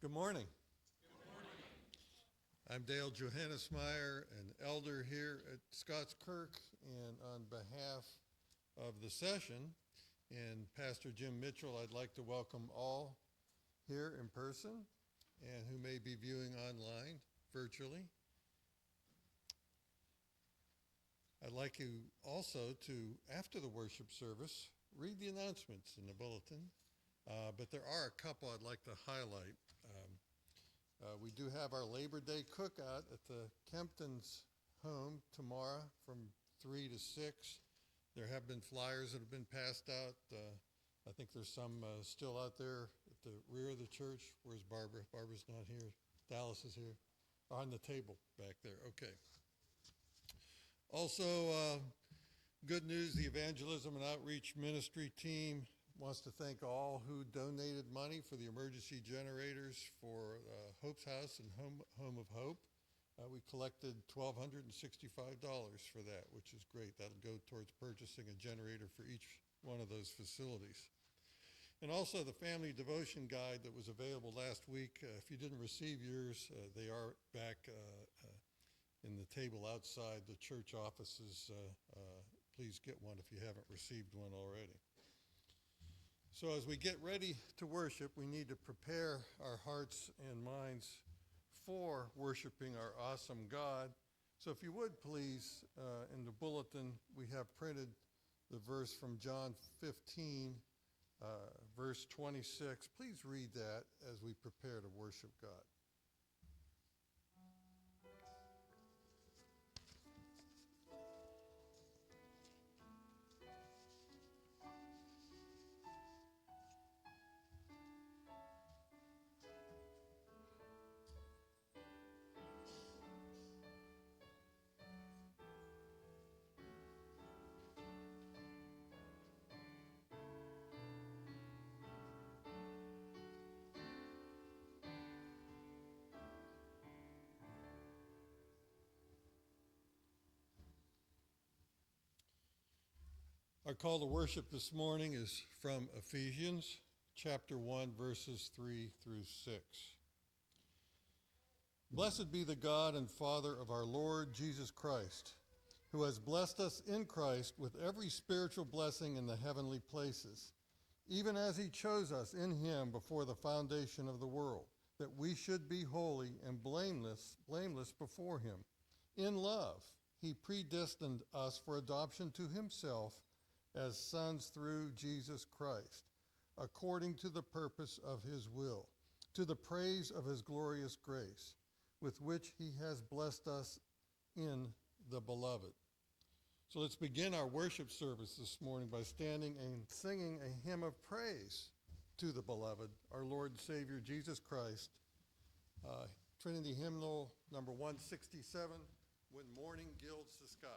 Good morning. I'm Dale Johannesmeyer, an elder here at Scots Kirk, and on behalf of the session and Pastor Jim Mitchell, I'd like to welcome all here in person and who may be viewing online virtually. I'd like you also to, after the worship service, read the announcements in the bulletin, but there are a couple I'd like to highlight. We do have our Labor Day cookout at the Kempton's home tomorrow from 3 to 6. There have been flyers that have been passed out. I think there's some still out there at the rear of the church. Where's Barbara? Barbara's not here. Dallas is here. On the table back there. Okay. Also, good news, the Evangelism and Outreach Ministry team wants to thank all who donated money for the emergency generators for Hope's House and Home of Hope. We collected $1,265 for that, which is great. That'll go towards purchasing a generator for each one of those facilities. And also the family devotion guide that was available last week. If you didn't receive yours, they are back in the table outside the church offices. Please get one if you haven't received one already. So as we get ready to worship, we need to prepare our hearts and minds for worshiping our awesome God. So if you would please, in the bulletin, we have printed the verse from John 15, verse 26. Please read that as we prepare to worship God. Our call to worship this morning is from Ephesians chapter 1, verses 3 through 6. Blessed be the God and Father of our Lord Jesus Christ, who has blessed us in Christ with every spiritual blessing in the heavenly places, even as he chose us in him before the foundation of the world, that we should be holy and blameless before him. In love, he predestined us for adoption to himself as sons through Jesus Christ, according to the purpose of his will, to the praise of his glorious grace, with which he has blessed us in the beloved. So let's begin our worship service this morning by standing and singing a hymn of praise to the beloved, our Lord and Savior Jesus Christ. Trinity Hymnal number 167, When Morning Gilds the Skies.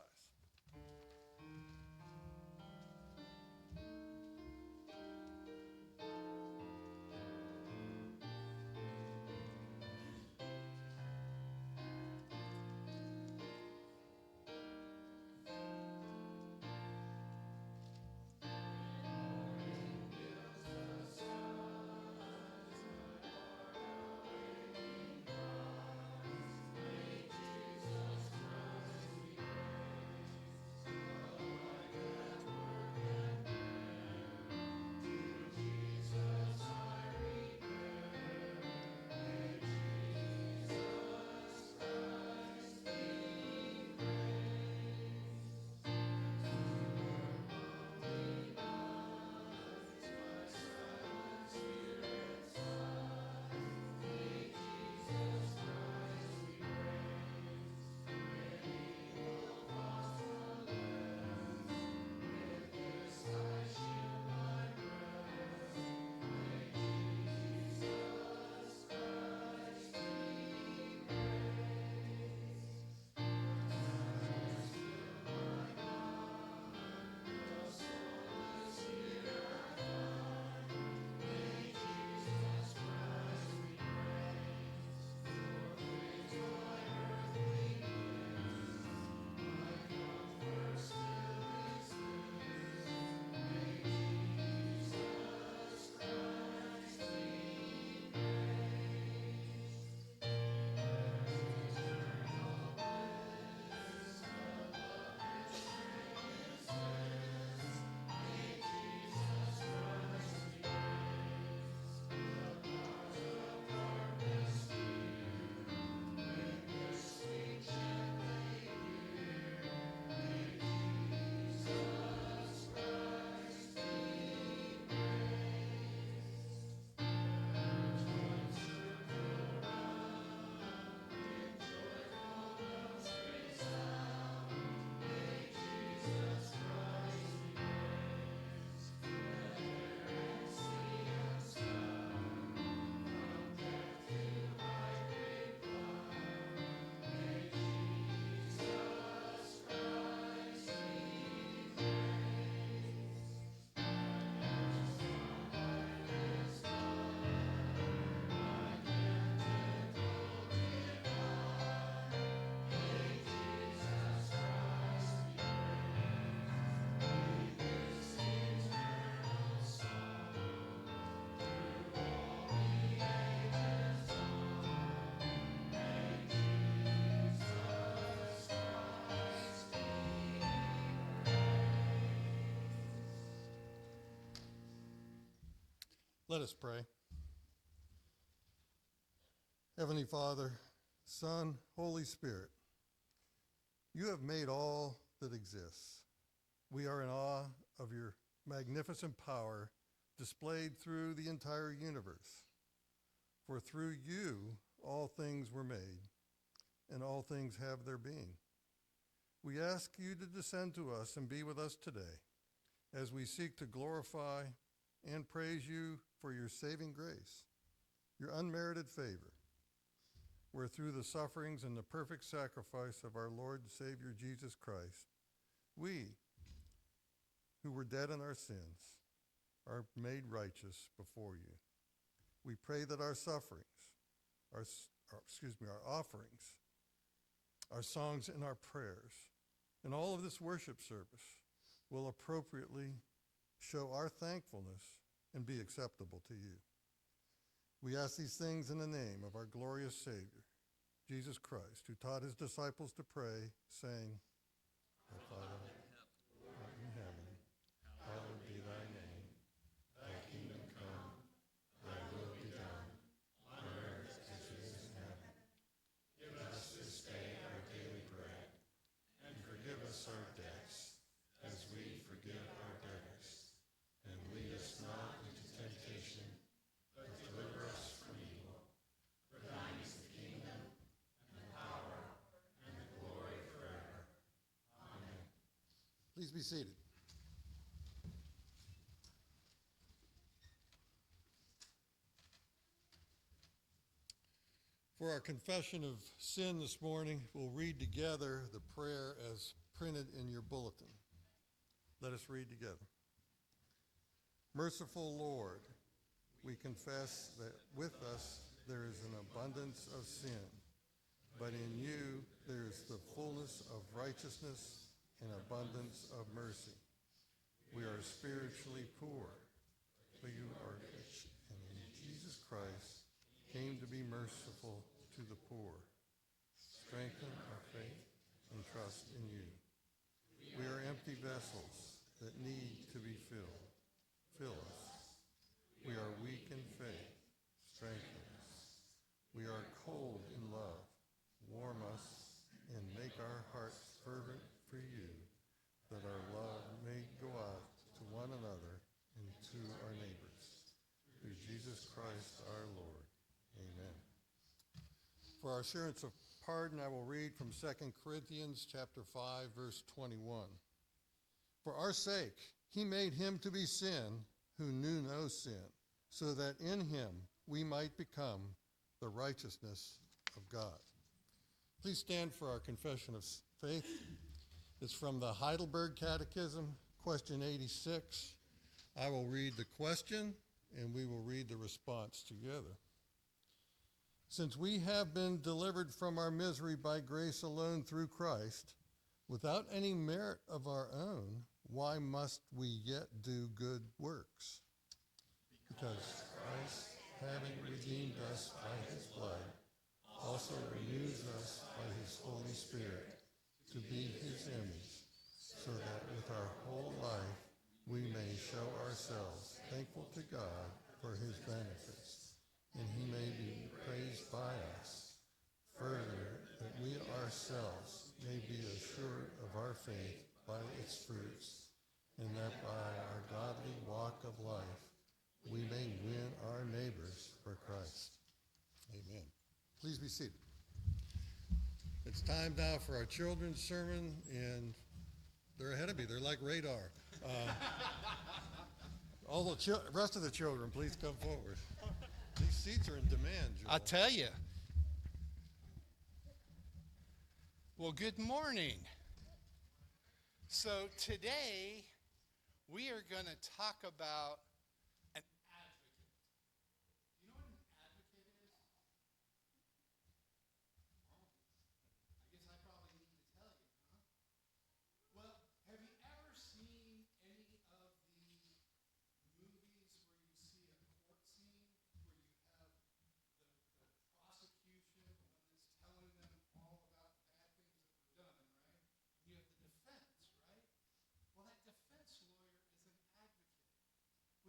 Let us pray. Heavenly Father, Son, Holy Spirit, you have made all that exists. We are in awe of your magnificent power displayed through the entire universe. For through you all things were made, and all things have their being. We ask you to descend to us and be with us today as we seek to glorify and praise you for your saving grace, your unmerited favor, where through the sufferings and the perfect sacrifice of our Lord and Savior Jesus Christ, we, who were dead in our sins, are made righteous before you. We pray that our sufferings, our offerings, our songs and our prayers, and all of this worship service will appropriately show our thankfulness and be acceptable to you. We ask these things in the name of our glorious Savior, Jesus Christ, who taught his disciples to pray, saying, Our Father, who art in heaven, hallowed be thy name. Thy kingdom come, thy will be done, on earth as it is in heaven. Give us this day our daily bread, and forgive us our debts, as we forgive our debtors. And lead us not into temptation, but deliver us from evil. For thine is the kingdom, and the power, and the glory forever. Amen. Please be seated. For our confession of sin this morning, we'll read together the prayer as printed in your bulletin. Let us read together. Merciful Lord, we confess that with us there is an abundance of sin, but in you there is the fullness of righteousness and abundance of mercy. We are spiritually poor, but you are rich, and in Jesus Christ came to be merciful to the poor. Strengthen our faith and trust in you. We are empty vessels that need to be filled. Fill us. We are weak in faith. Strengthen us. We are cold in love. Warm us and make our hearts fervent for you, that our love may go out to one another and to our neighbors. Through Jesus Christ our Lord. Amen. For our assurance of pardon, I will read from 2 Corinthians chapter 5, verse 21. For our sake, he made him to be sin who knew no sin, so that in him we might become the righteousness of God. Please stand for our confession of faith. It's from the Heidelberg Catechism, question 86. I will read the question, and we will read the response together. Since we have been delivered from our misery by grace alone through Christ, without any merit of our own, why must we yet do good works? Because Christ, having redeemed us by his blood, also renews us by his Holy Spirit to be his image, so that with our whole life we may show ourselves thankful to God for his benefits, and he may be praised by us. Further, that we ourselves may be assured of our faith by its fruits, and that by our godly walk of life we may win our neighbors for Christ. Amen. Please be seated. It's time now for our children's sermon, and they're ahead of me. They're like radar. All the rest of the children, please come forward. These seats are in demand, Joel. I tell you. Well, good morning. So today we are going to talk about an advocate. You know what an advocate is? I guess I probably need to tell you, huh? Well, have you ever seen any of the movies where you see a court scene where you have the prosecution when it's telling them all about the bad things that were done, right? You have the defense, right? Well, that defense lawyer is an advocate.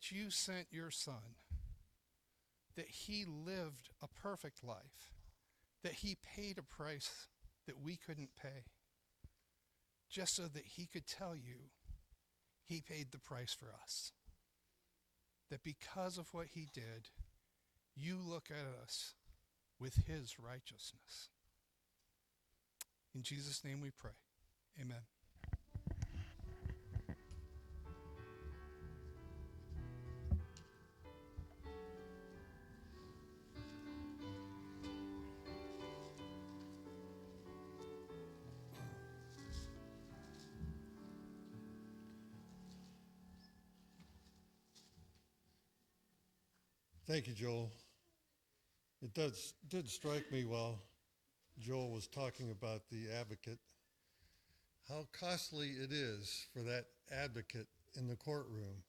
that you sent your Son, that he lived a perfect life, that he paid a price that we couldn't pay, just so that he could tell you he paid the price for us. That because of what he did, you look at us with his righteousness. In Jesus' name we pray. Amen. Thank you, Joel. It did strike me while Joel was talking about the advocate, how costly it is for that advocate in the courtroom,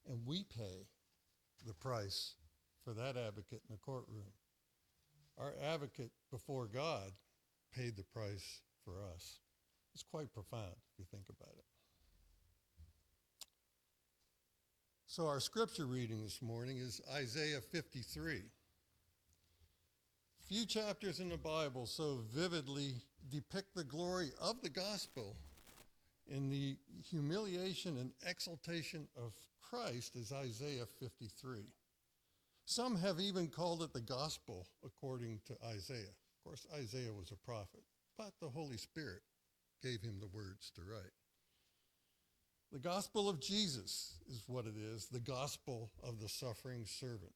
and we pay the price for that advocate in the courtroom. Our advocate before God paid the price for us. It's quite profound if you think about it. So our scripture reading this morning is Isaiah 53. Few chapters in the Bible so vividly depict the glory of the gospel in the humiliation and exaltation of Christ as Isaiah 53. Some have even called it the gospel according to Isaiah. Of course, Isaiah was a prophet, but the Holy Spirit gave him the words to write. The gospel of Jesus is what it is, the gospel of the suffering servant.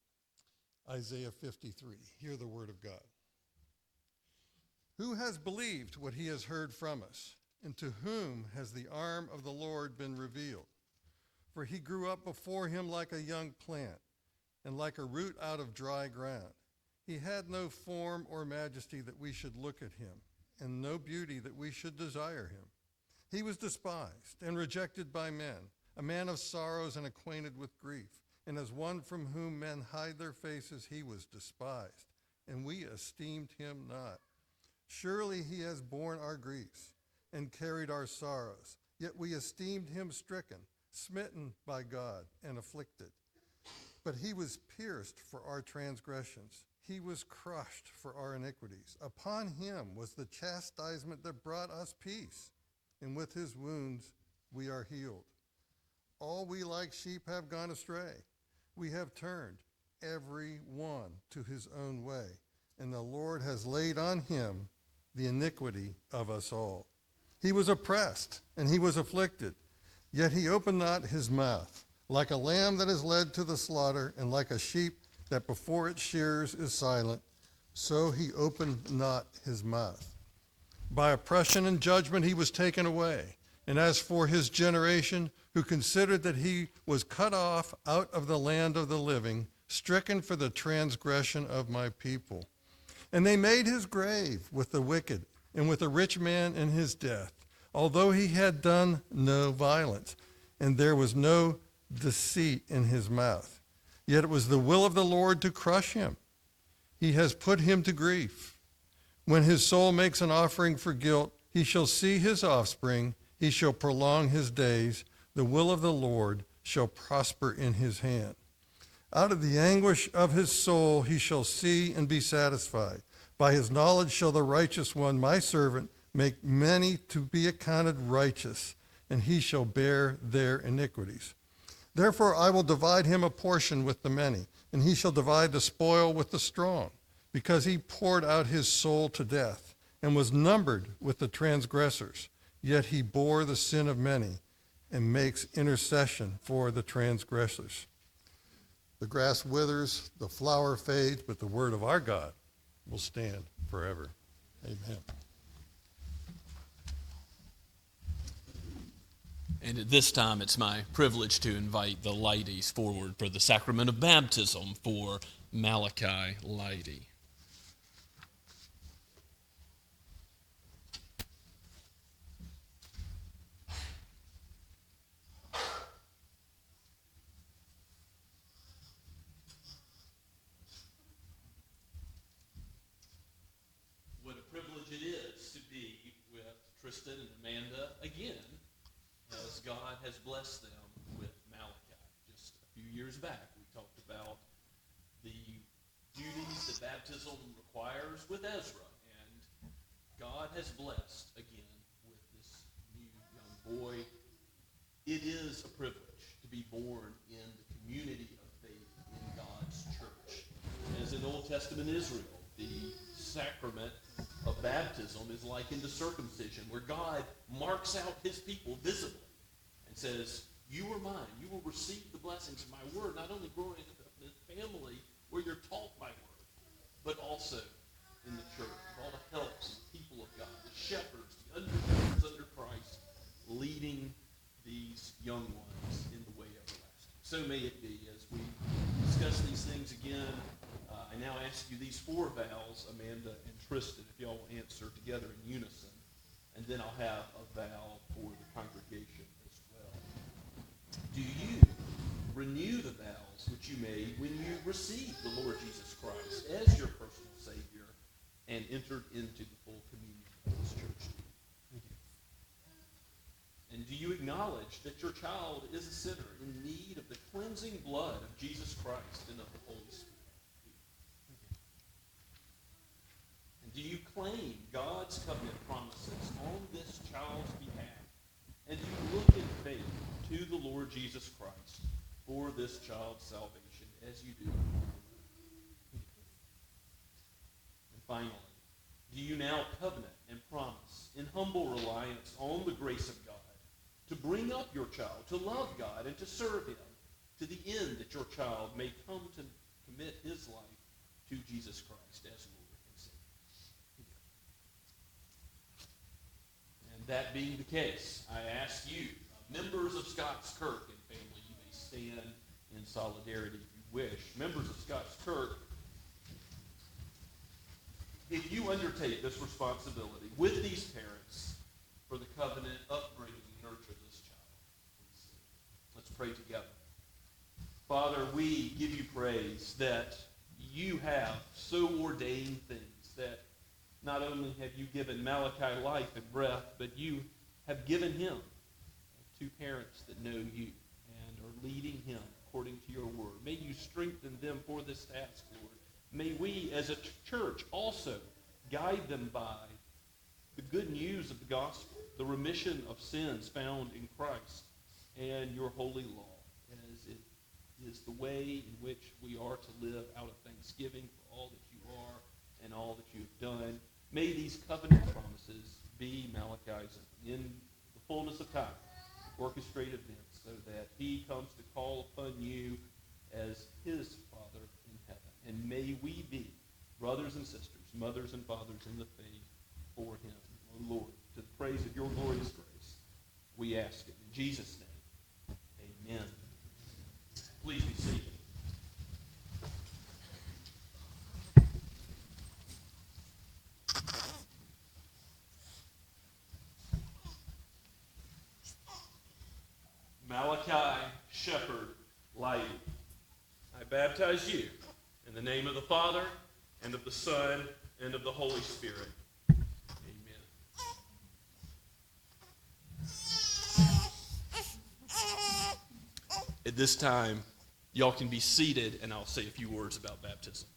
Isaiah 53, hear the word of God. Who has believed what he has heard from us, and to whom has the arm of the Lord been revealed? For he grew up before him like a young plant, and like a root out of dry ground. He had no form or majesty that we should look at him, and no beauty that we should desire him. He was despised and rejected by men, a man of sorrows and acquainted with grief. And as one from whom men hide their faces, he was despised, and we esteemed him not. Surely he has borne our griefs and carried our sorrows, yet we esteemed him stricken, smitten by God, and afflicted. But he was pierced for our transgressions. He was crushed for our iniquities. Upon him was the chastisement that brought us peace, and with his wounds we are healed. All we like sheep have gone astray. We have turned every one to his own way, and the Lord has laid on him the iniquity of us all. He was oppressed, and he was afflicted, yet he opened not his mouth. Like a lamb that is led to the slaughter, and like a sheep that before its shearers is silent, so he opened not his mouth. By oppression and judgment he was taken away. And as for his generation, who considered that he was cut off out of the land of the living, stricken for the transgression of my people. And they made his grave with the wicked, and with a rich man in his death, although he had done no violence, and there was no deceit in his mouth. Yet it was the will of the Lord to crush him. He has put him to grief. When his soul makes an offering for guilt, he shall see his offspring. He shall prolong his days. The will of the Lord shall prosper in his hand. Out of the anguish of his soul he shall see and be satisfied. By his knowledge shall the righteous one, my servant, make many to be accounted righteous, and he shall bear their iniquities. Therefore I will divide him a portion with the many, and he shall divide the spoil with the strong, because he poured out his soul to death, and was numbered with the transgressors. Yet he bore the sin of many, and makes intercession for the transgressors. The grass withers, the flower fades, but the word of our God will stand forever. Amen. And at this time, it's my privilege to invite the ladies forward for the sacrament of baptism for Malachi Lady. What a privilege it is to be with Tristan and Amanda again, as God has blessed them with Malachi just a few few years back, we talked about the duties that baptism requires with Ezra. And God has blessed, again, with this new young boy. It is a privilege to be born in the community of faith in God's church. As in Old Testament Israel, the sacrament of baptism is likened to circumcision, where God marks out his people visibly and says, you are mine. You will receive the blessings of my word, not only growing up in a family where you're taught my word, but also in the church, with all the helps and people of God, the shepherds, the undergirders under Christ, leading these young ones in the way everlasting. So may it be. As we discuss these things again, I now ask you these four vows, Amanda and Tristan, if y'all will answer together in unison, and then I'll have a vow for the congregation as well. Do you renew the vows which you made when you received the Lord Jesus Christ as your personal Savior and entered into the full communion of this church? And do you acknowledge that your child is a sinner in need of the cleansing blood of Jesus Christ and of the Holy Spirit? And do you claim God's covenant promises on this child's behalf? And do you look in faith to the Lord Jesus Christ for this child's salvation as you do? And finally, do you now covenant and promise in humble reliance on the grace of God to bring up your child, to love God, and to serve him to the end that your child may come to commit his life to Jesus Christ as Lord and Savior? And that being the case, I ask you, members of Scots Kirk and family, you may stand in solidarity if you wish. Members of Scots Kirk, if you undertake this responsibility with these parents for the covenant upbringing and nurture of this child, please stand. Let's pray together. Father, we give you praise that you have so ordained things, that not only have you given Malachi life and breath, but you have given him two parents that know you and are leading him according to your word. May you strengthen them for this task, Lord. May we as a church also guide them by the good news of the gospel, the remission of sins found in Christ, and your holy law, as it is the way in which we are to live out of thanksgiving for all that you are and all that you have done. May these covenant promises be Malachi's in the fullness of time, orchestrate events, so that he comes to call upon you as his Father in heaven. And may we be brothers and sisters, mothers and fathers in the faith for him. O Lord, to the praise of your glorious grace, we ask it in Jesus' name. Amen. Please be seated. Malachi Shepherd Lighty, I baptize you in the name of the Father, and of the Son, and of the Holy Spirit. Amen. At this time, y'all can be seated, and I'll say a few words about baptism.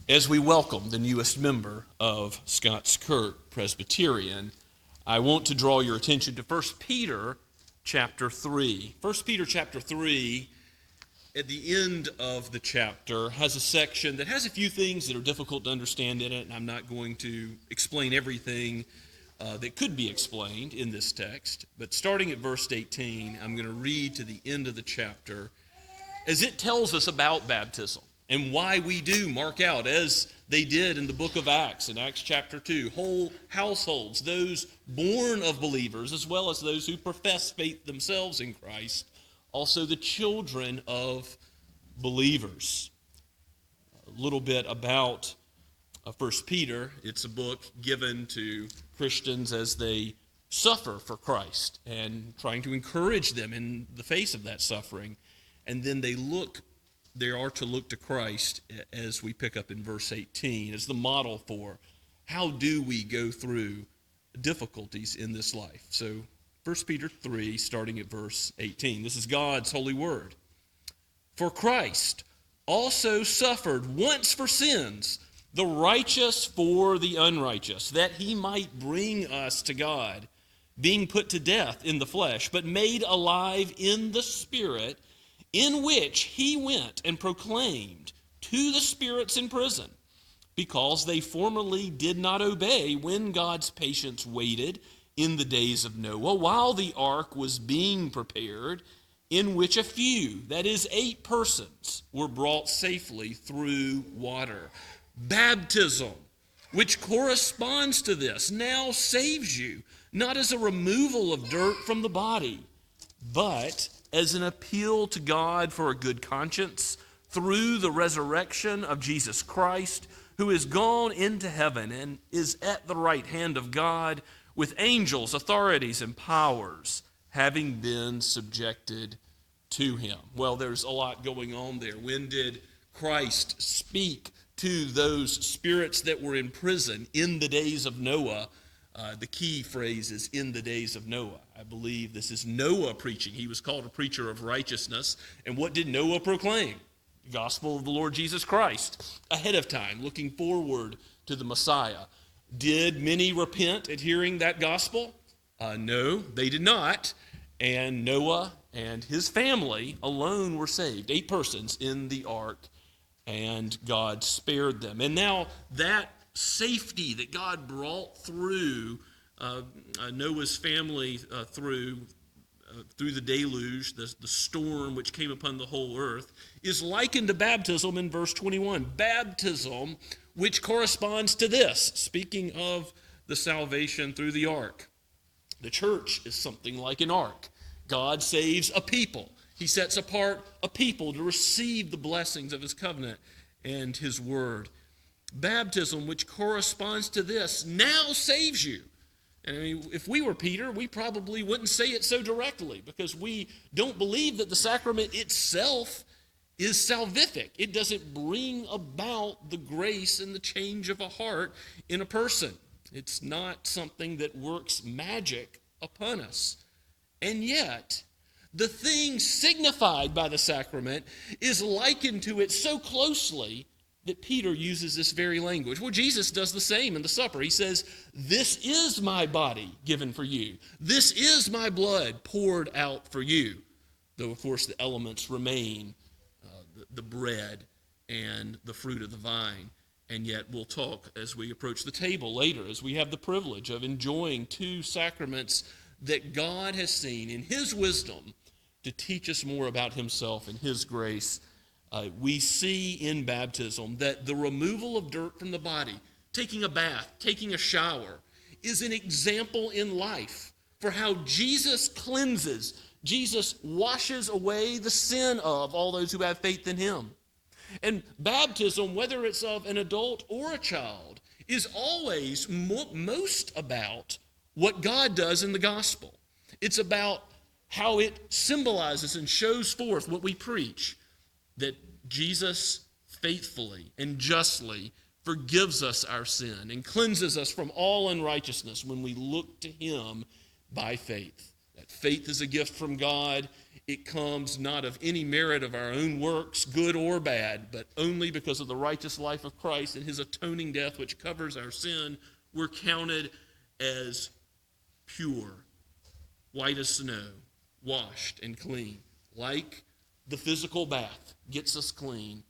As we welcome the newest member of Scots Kirk Presbyterian, I want to draw your attention to 1 Peter chapter 3. 1 Peter chapter 3, at the end of the chapter, has a section that has a few things that are difficult to understand in it, and I'm not going to explain everything that could be explained in this text. But starting at verse 18, I'm going to read to the end of the chapter, as it tells us about baptism and why we do mark out, as they did in the book of Acts, in Acts chapter 2, whole households, those born of believers, as well as those who profess faith themselves in Christ, also the children of believers. A little bit about 1 Peter. It's a book given to Christians as they suffer for Christ and trying to encourage them in the face of that suffering. And then they look they are to look to Christ, as we pick up in verse 18, as the model for how do we go through difficulties in this life. So 1 Peter 3, starting at verse 18. This is God's holy word. For Christ also suffered once for sins, the righteous for the unrighteous, that he might bring us to God, being put to death in the flesh, but made alive in the Spirit, in which he went and proclaimed to the spirits in prison, because they formerly did not obey when God's patience waited in the days of Noah, while the ark was being prepared, in which a few, that is 8 persons, were brought safely through water. Baptism, which corresponds to this, now saves you, not as a removal of dirt from the body, but as an appeal to God for a good conscience through the resurrection of Jesus Christ, who is gone into heaven and is at the right hand of God with angels, authorities, and powers, having been subjected to him. Well, there's a lot going on there. When did Christ speak to those spirits that were in prison in the days of Noah? The key phrase is in the days of Noah. I believe this is Noah preaching. He was called a preacher of righteousness. And what did Noah proclaim? The gospel of the Lord Jesus Christ. Ahead of time, looking forward to the Messiah. Did many repent at hearing that gospel? No, they did not. And Noah and his family alone were saved. 8 persons in the ark, and God spared them. And now that safety that God brought through Noah's family through the deluge, the storm which came upon the whole earth, is likened to baptism in verse 21. Baptism, which corresponds to this, speaking of the salvation through the ark. The church is something like an ark. God saves a people. He sets apart a people to receive the blessings of his covenant and his word. Baptism, which corresponds to this, now saves you. And I mean, if we were Peter, we probably wouldn't say it so directly, because we don't believe that the sacrament itself is salvific. It doesn't bring about the grace and the change of a heart in a person. It's not something that works magic upon us. And yet, the thing signified by the sacrament is likened to it so closely that Peter uses this very language. Well, Jesus does the same in the supper. He says, "This is my body given for you. This is my blood poured out for you." Though, of course, the elements remain the bread and the fruit of the vine. And yet we'll talk as we approach the table later, as we have the privilege of enjoying 2 sacraments that God has seen in his wisdom to teach us more about himself and his grace. We see in baptism that the removal of dirt from the body, taking a bath, taking a shower, is an example in life for how Jesus cleanses, Jesus washes away the sin of all those who have faith in him. And baptism, whether it's of an adult or a child, is always most about what God does in the gospel. It's about how it symbolizes and shows forth what we preach, that Jesus faithfully and justly forgives us our sin and cleanses us from all unrighteousness when we look to him by faith. That faith is a gift from God. It comes not of any merit of our own works, good or bad, but only because of the righteous life of Christ and his atoning death, which covers our sin. We're counted as pure, white as snow, washed and clean. Like the physical bath gets us clean,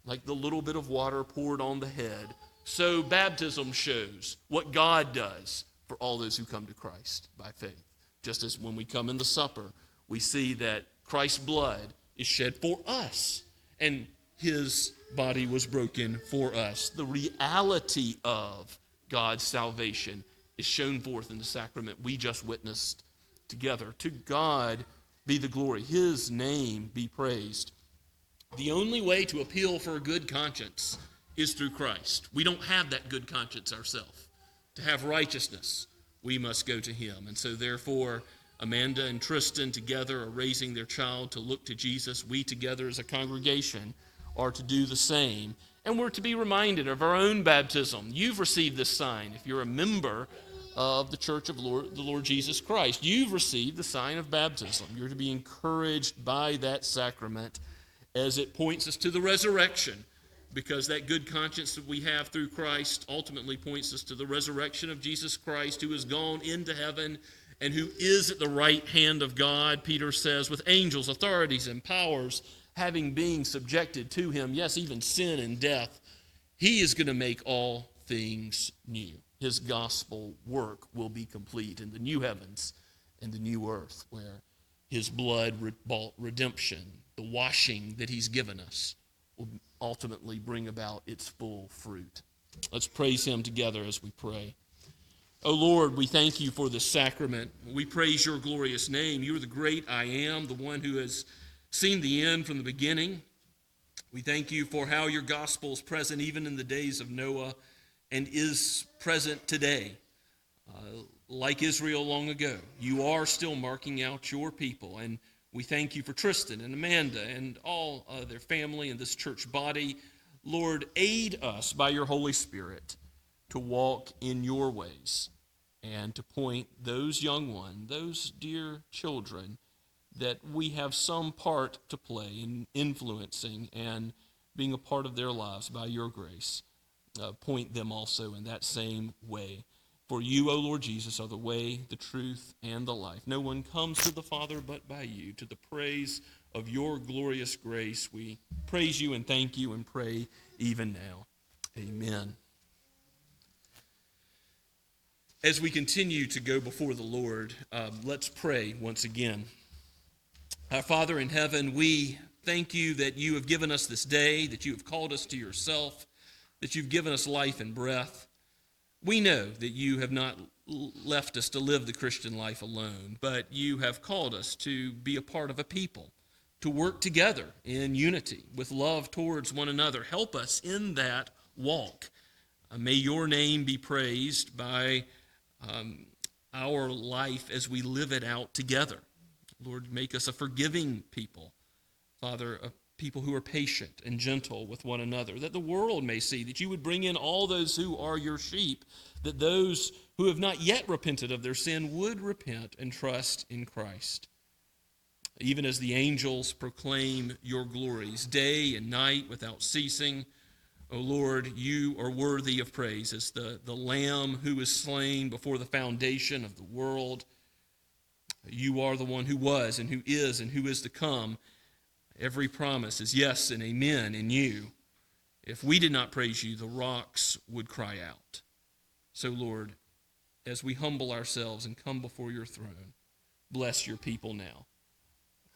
like the little bit of water poured on the head, so baptism shows what God does for all those who come to Christ by faith. Just as when we come in the supper, we see that Christ's blood is shed for us, and his body was broken for us. The reality of God's salvation is shown forth in the sacrament we just witnessed together. To God be the glory. His name be praised. The only way to appeal for a good conscience is through Christ. We don't have that good conscience ourselves. To have righteousness, we must go to him. And so therefore, Amanda and Tristan together are raising their child to look to Jesus. We together as a congregation are to do the same. And we're to be reminded of our own baptism. You've received this sign. If you're a member of the Church of the Lord Jesus Christ, you've received the sign of baptism. You're to be encouraged by that sacrament as it points us to the resurrection, because that good conscience that we have through Christ ultimately points us to the resurrection of Jesus Christ, who has gone into heaven and who is at the right hand of God, Peter says, with angels, authorities, and powers having been subjected to him. Yes, even sin and death. He is going to make all things new. His gospel work will be complete in the new heavens and the new earth, where his blood bought redemption, the washing that he's given us, will ultimately bring about its full fruit. Let's praise him together as we pray. Oh Lord, we thank you for this sacrament. We praise your glorious name. You are the great I am, the one who has seen the end from the beginning. We thank you for how your gospel is present even in the days of Noah and is present today. Like Israel long ago, you are still marking out your people, and we thank you for Tristan and Amanda and all their family and this church body. Lord, aid us by your Holy Spirit to walk in your ways and to point those young ones, those dear children, that we have some part to play in influencing and being a part of their lives by your grace. Point them also in that same way. For you, O Lord Jesus, are the way, the truth, and the life. No one comes to the Father but by you. To the praise of your glorious grace, we praise you and thank you and pray even now. Amen. As we continue to go before the Lord, let's pray once again. Our Father in heaven, we thank you that you have given us this day, that you have called us to yourself, that you've given us life and breath. We know that you have not left us to live the Christian life alone, but you have called us to be a part of a people, to work together in unity with love towards one another. Help us in that walk. May your name be praised by our life as we live it out together. Lord, make us a forgiving people. Father, a people who are patient and gentle with one another, that the world may see, that you would bring in all those who are your sheep, that those who have not yet repented of their sin would repent and trust in Christ. Even as the angels proclaim your glories day and night without ceasing, O Lord, you are worthy of praise as the Lamb who was slain before the foundation of the world. You are the one who was and who is to come. Every promise is yes and amen in you. If we did not praise you, the rocks would cry out. So, Lord, as we humble ourselves and come before your throne, bless your people now.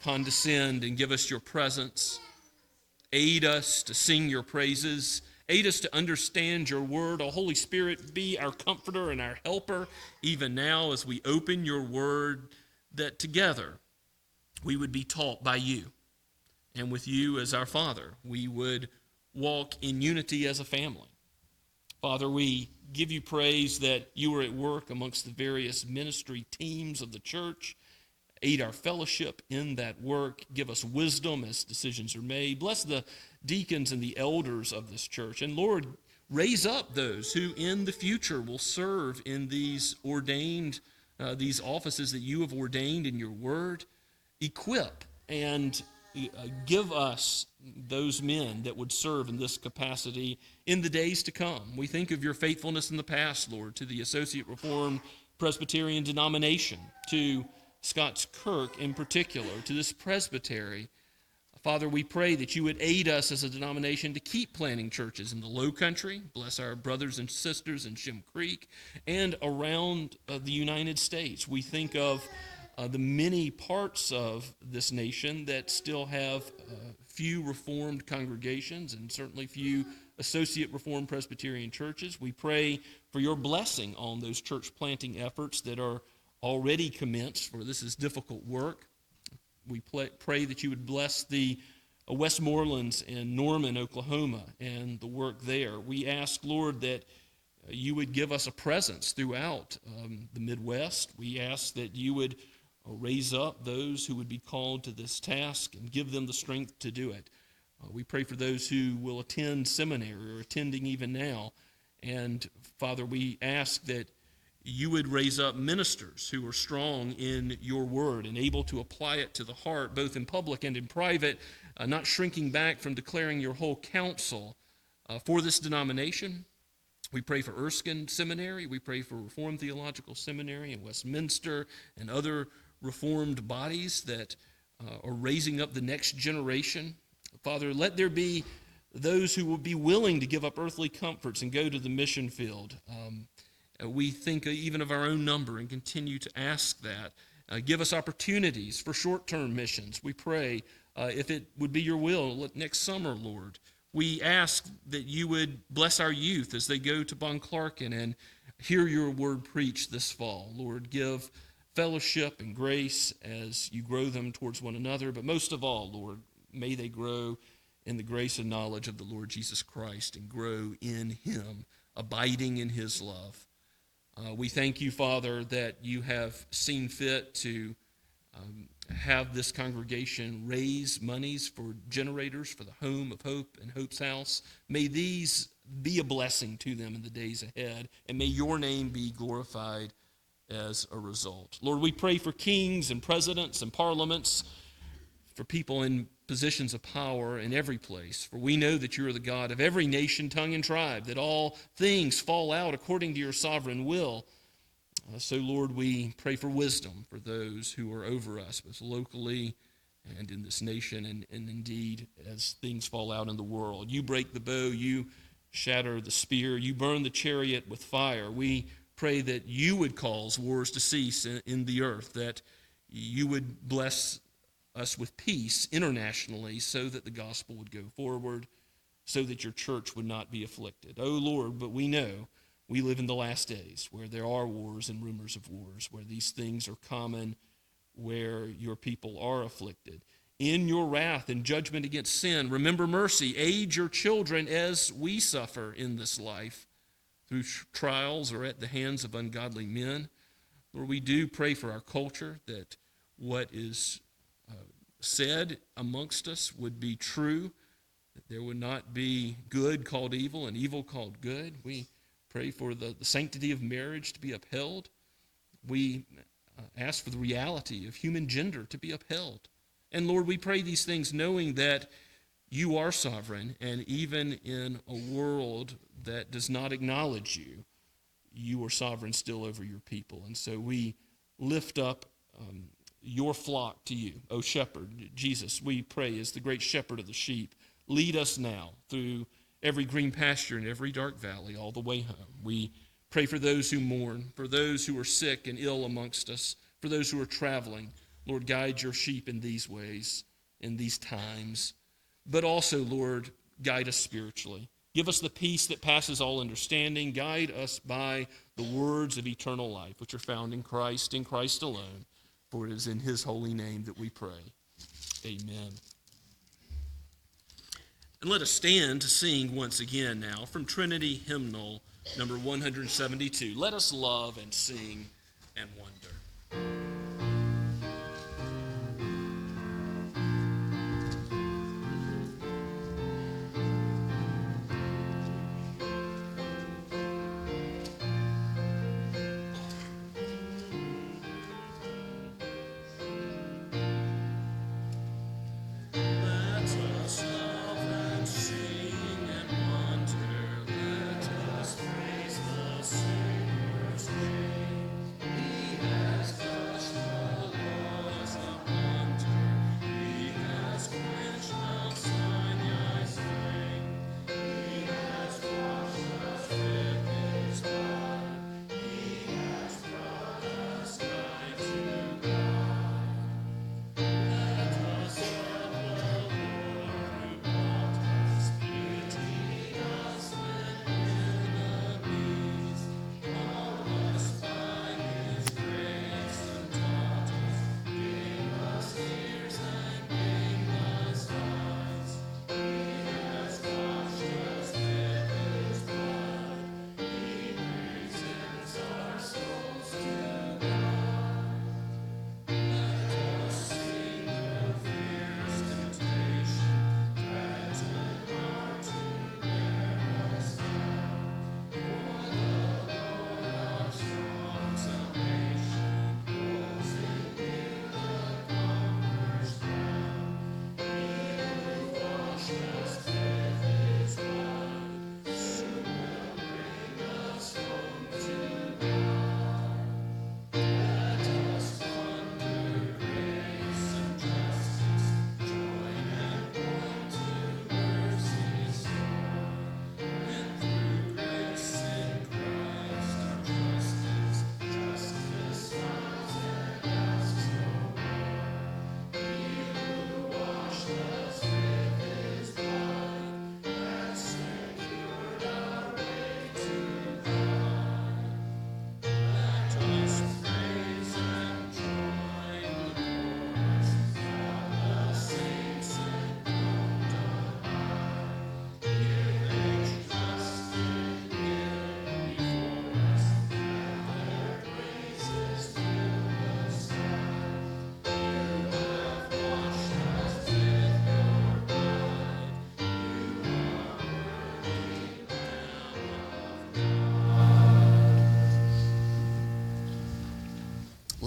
Condescend and give us your presence. Aid us to sing your praises. Aid us to understand your word. O Holy Spirit, be our comforter and our helper, even now as we open your word, that together we would be taught by you. And with you as our Father, we would walk in unity as a family. Father, we give you praise that you are at work amongst the various ministry teams of the church. Aid our fellowship in that work. Give us wisdom as decisions are made. Bless the deacons and the elders of this church. And Lord, raise up those who in the future will serve in these these offices that you have ordained in your word. Equip and give us those men that would serve in this capacity in the days to come. We think of your faithfulness in the past, Lord, to the Associate Reformed Presbyterian denomination, to Scots Kirk in particular, to this presbytery. Father, we pray that you would aid us as a denomination to keep planting churches in the Low Country. Bless our brothers and sisters in Shem Creek and around the United States. We think of the many parts of this nation that still have few Reformed congregations and certainly few Associate Reformed Presbyterian churches. We pray for your blessing on those church planting efforts that are already commenced, for this is difficult work. We pray that you would bless the Westmorelands in Norman, Oklahoma, and the work there. We ask, Lord, that you would give us a presence throughout the Midwest. We ask that you would raise up those who would be called to this task and give them the strength to do it. We pray for those who will attend seminary or attending even now. And Father, we ask that you would raise up ministers who are strong in your word and able to apply it to the heart, both in public and in private, not shrinking back from declaring your whole counsel for this denomination. We pray for Erskine Seminary. We pray for Reformed Theological Seminary in Westminster and other Reformed bodies that are raising up the next generation. Father, let there be those who will be willing to give up earthly comforts and go to the mission field. We think even of our own number and continue to ask that. Give us opportunities for short-term missions. We pray, if it would be your will, next summer, Lord. We ask that you would bless our youth as they go to Bon Clarkin and hear your word preached this fall. Lord, give fellowship and grace as you grow them towards one another. But most of all, Lord, may they grow in the grace and knowledge of the Lord Jesus Christ and grow in him, abiding in his love. We thank you, Father, that you have seen fit to have this congregation raise monies for generators for the Home of Hope and Hope's House. May these be a blessing to them in the days ahead, and may your name be glorified as a result. Lord, we pray for kings and presidents and parliaments, for people in positions of power in every place. For we know that you are the God of every nation, tongue, and tribe, that all things fall out according to your sovereign will. So, Lord, we pray for wisdom for those who are over us, both locally and in this nation, and indeed as things fall out in the world. You break the bow, you shatter the spear, you burn the chariot with fire. We pray that you would cause wars to cease in the earth, that you would bless us with peace internationally so that the gospel would go forward, so that your church would not be afflicted. Oh, Lord, but we know we live in the last days where there are wars and rumors of wars, where these things are common, where your people are afflicted. In your wrath and judgment against sin, remember mercy. Aid your children as we suffer in this life through trials or at the hands of ungodly men. Lord, we do pray for our culture, that what is said amongst us would be true, that there would not be good called evil and evil called good. We pray for the sanctity of marriage to be upheld. We ask for the reality of human gender to be upheld. And Lord, we pray these things knowing that you are sovereign, and even in a world that does not acknowledge you, you are sovereign still over your people. And so we lift up your flock to you, O shepherd. Jesus, we pray, as the great shepherd of the sheep, lead us now through every green pasture and every dark valley all the way home. We pray for those who mourn, for those who are sick and ill amongst us, for those who are traveling. Lord, guide your sheep in these ways, in these times. But also, Lord, guide us spiritually. Give us the peace that passes all understanding. Guide us by the words of eternal life, which are found in Christ alone. For it is in his holy name that we pray. Amen. And let us stand to sing once again now from Trinity Hymnal number 172. Let us love and sing and wonder. Praise the Savior's name. He has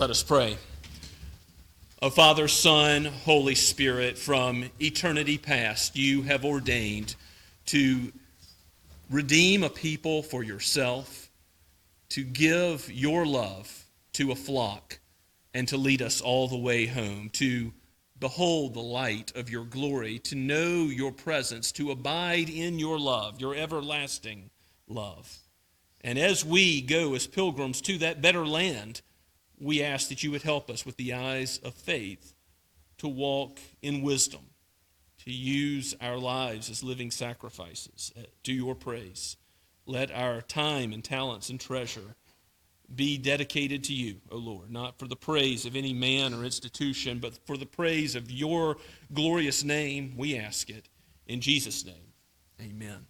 Let us pray. O Father, Son, Holy Spirit, from eternity past, you have ordained to redeem a people for yourself, to give your love to a flock, and to lead us all the way home, to behold the light of your glory, to know your presence, to abide in your love, your everlasting love. And as we go as pilgrims to that better land, we ask that you would help us with the eyes of faith to walk in wisdom, to use our lives as living sacrifices to your praise. Let our time and talents and treasure be dedicated to you, O Lord, not for the praise of any man or institution, but for the praise of your glorious name. We ask it in Jesus' name. Amen.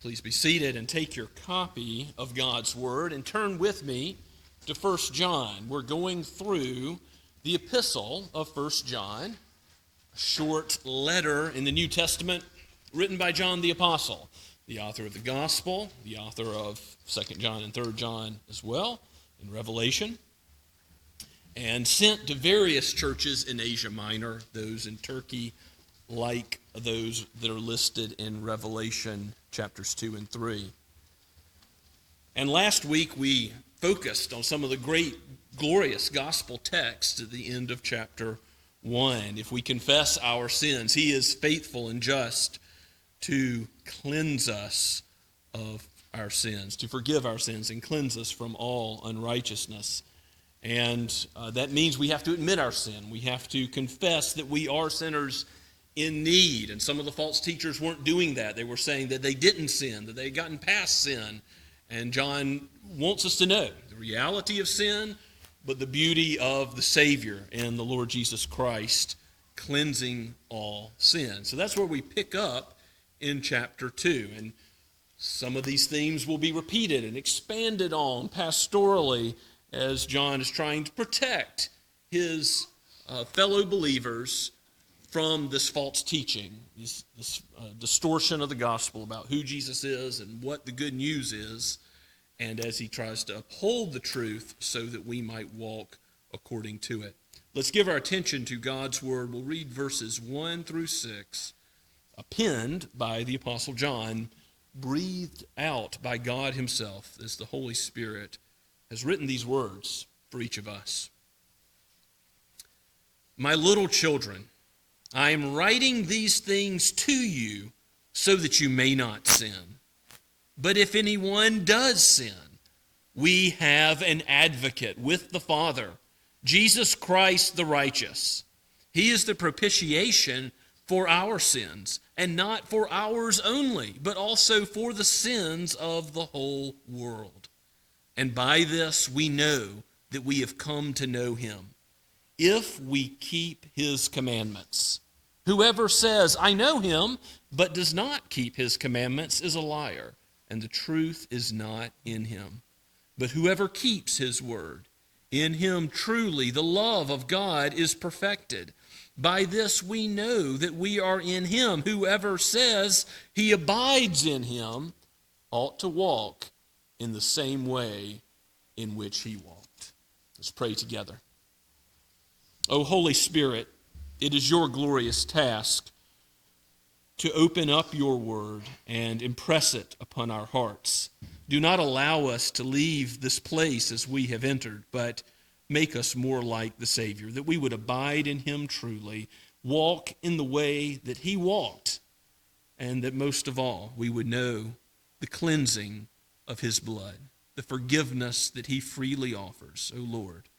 Please be seated and take your copy of God's Word and turn with me to 1 John. We're going through the epistle of 1 John, a short letter in the New Testament written by John the Apostle, the author of the Gospel, the author of 2 John and 3 John as well, in Revelation, and sent to various churches in Asia Minor, those in Turkey, like those that are listed in Revelation chapters 2 and 3. And last week we focused on some of the great, glorious gospel texts at the end of chapter 1. If we confess our sins, he is faithful and just to cleanse us of our sins, to forgive our sins and cleanse us from all unrighteousness. And that means we have to admit our sin. We have to confess that we are sinners in need. And some of the false teachers weren't doing that. They were saying that they didn't sin, that they had gotten past sin. And John wants us to know the reality of sin, but the beauty of the Savior and the Lord Jesus Christ cleansing all sin. So that's where we pick up in chapter 2. And some of these themes will be repeated and expanded on pastorally as John is trying to protect his fellow believers from this false teaching, this distortion of the gospel about who Jesus is and what the good news is, and as he tries to uphold the truth so that we might walk according to it. Let's give our attention to God's Word. We'll read verses 1 through 6, penned by the Apostle John, breathed out by God himself as the Holy Spirit has written these words for each of us. My little children, I am writing these things to you so that you may not sin. But if anyone does sin, we have an advocate with the Father, Jesus Christ the righteous. He is the propitiation for our sins, and not for ours only, but also for the sins of the whole world. And by this we know that we have come to know him, if we keep his commandments. Whoever says, I know him, but does not keep his commandments is a liar, and the truth is not in him. But whoever keeps his word, in him truly the love of God is perfected. By this we know that we are in him. Whoever says he abides in him ought to walk in the same way in which he walked. Let's pray together. O Holy Spirit, it is your glorious task to open up your word and impress it upon our hearts. Do not allow us to leave this place as we have entered, but make us more like the Savior, that we would abide in him truly, walk in the way that he walked, and that most of all, we would know the cleansing of his blood, the forgiveness that he freely offers. O Lord,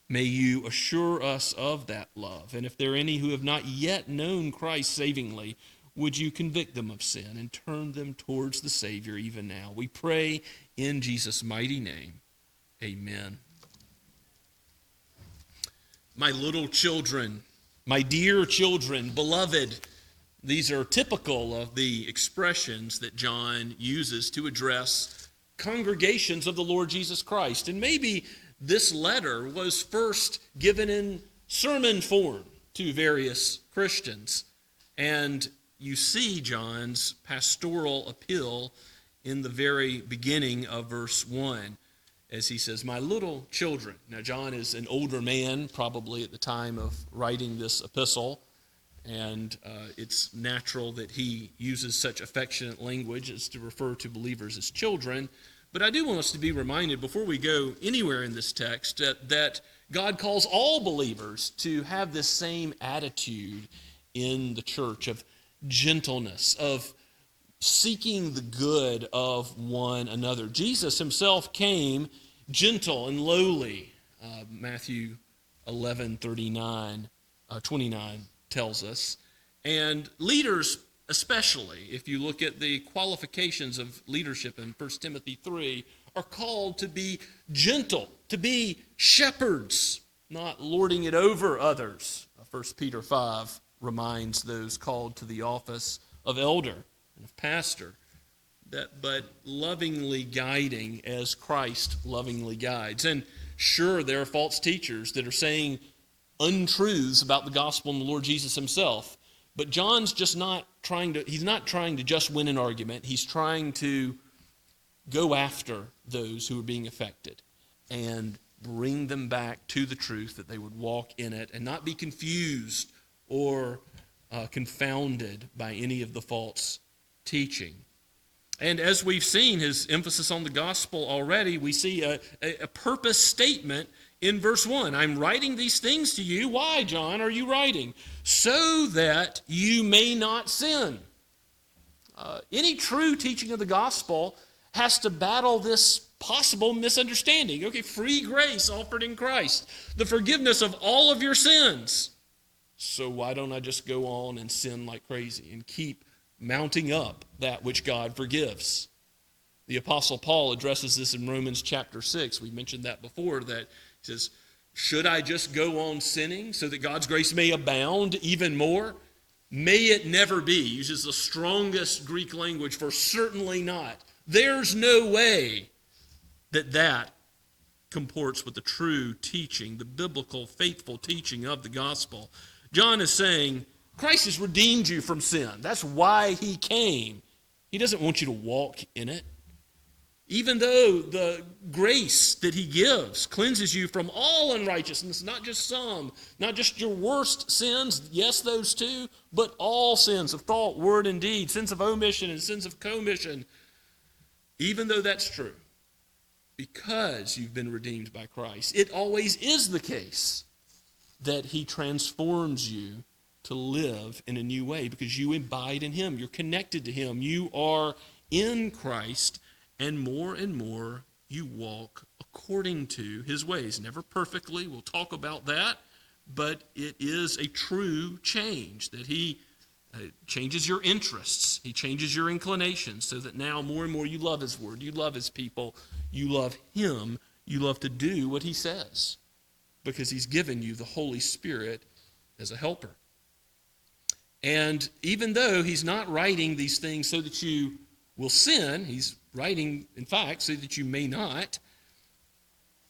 may you assure us of that love. And if there are any who have not yet known Christ savingly, would you convict them of sin and turn them towards the Savior even now? We pray in Jesus' mighty name. Amen. My little children, my dear children, beloved, these are typical of the expressions that John uses to address congregations of the Lord Jesus Christ. And maybe this letter was first given in sermon form to various Christians. And you see John's pastoral appeal in the very beginning of verse 1. As he says, my little children. Now, John is an older man, probably at the time of writing this epistle, and it's natural that he uses such affectionate language as to refer to believers as children. But I do want us to be reminded, before we go anywhere in this text, that God calls all believers to have this same attitude in the church of gentleness, of seeking the good of one another. Jesus himself came gentle and lowly. Matthew 11:29, 29 tells us. And leaders especially, if you look at the qualifications of leadership in 1 Timothy 3, are called to be gentle, to be shepherds, not lording it over others. 1 Peter 5 reminds those called to the office of elder and of pastor, but lovingly guiding as Christ lovingly guides. And sure, there are false teachers that are saying untruths about the gospel and the Lord Jesus himself, but John's just not trying to just win an argument. He's trying to go after those who are being affected and bring them back to the truth, that they would walk in it and not be confused or confounded by any of the false teaching. And as we've seen his emphasis on the gospel already, we see a purpose statement in verse 1. I'm writing these things to you. Why, John, are you writing? So that you may not sin. Any true teaching of the gospel has to battle this possible misunderstanding. Okay, free grace offered in Christ, the forgiveness of all of your sins. So why don't I just go on and sin like crazy and keep mounting up that which God forgives? The Apostle Paul addresses this in Romans chapter 6. We mentioned that before, that he says, should I just go on sinning so that God's grace may abound even more? May it never be. He uses the strongest Greek language for certainly not. There's no way that comports with the true teaching, the biblical, faithful teaching of the gospel. John is saying, Christ has redeemed you from sin. That's why he came. He doesn't want you to walk in it. Even though the grace that he gives cleanses you from all unrighteousness, not just some, not just your worst sins, yes, those too, but all sins of thought, word, and deed, sins of omission and sins of commission. Even though that's true, because you've been redeemed by Christ, it always is the case that he transforms you to live in a new way because you abide in him. You're connected to him. You are in Christ, and more you walk according to his ways. Never perfectly, we'll talk about that, but it is a true change that he changes your interests. He changes your inclinations so that now more and more you love his word, you love his people, you love him, you love to do what he says because he's given you the Holy Spirit as a helper. And even though he's not writing these things so that you will sin, he's writing, in fact, so that you may not,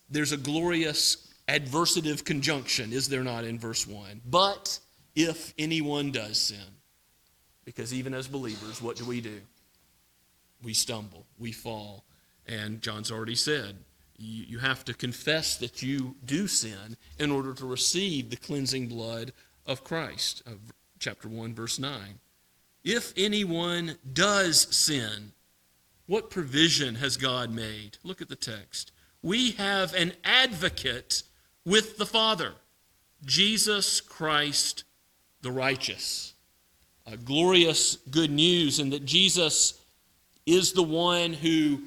there's a glorious adversative conjunction, is there not, in verse 1? But if anyone does sin, because even as believers, what do? We stumble, we fall. And John's already said, you have to confess that you do sin in order to receive the cleansing blood of Christ. Chapter 1, verse 9. If anyone does sin, what provision has God made? Look at the text. We have an advocate with the Father, Jesus Christ the righteous. Glorious good news in that Jesus is the one who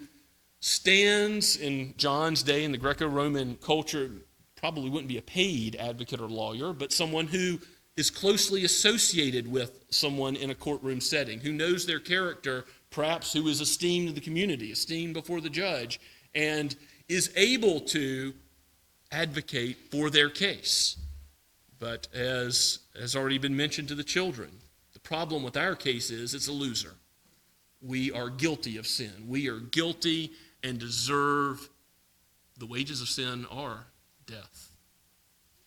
stands in John's day in the Greco-Roman culture, probably wouldn't be a paid advocate or lawyer, but someone who is closely associated with someone in a courtroom setting, who knows their character, perhaps who is esteemed in the community, esteemed before the judge, and is able to advocate for their case. But as has already been mentioned to the children, the problem with our case is it's a loser. We are guilty of sin. We are guilty and deserve, the wages of sin are death.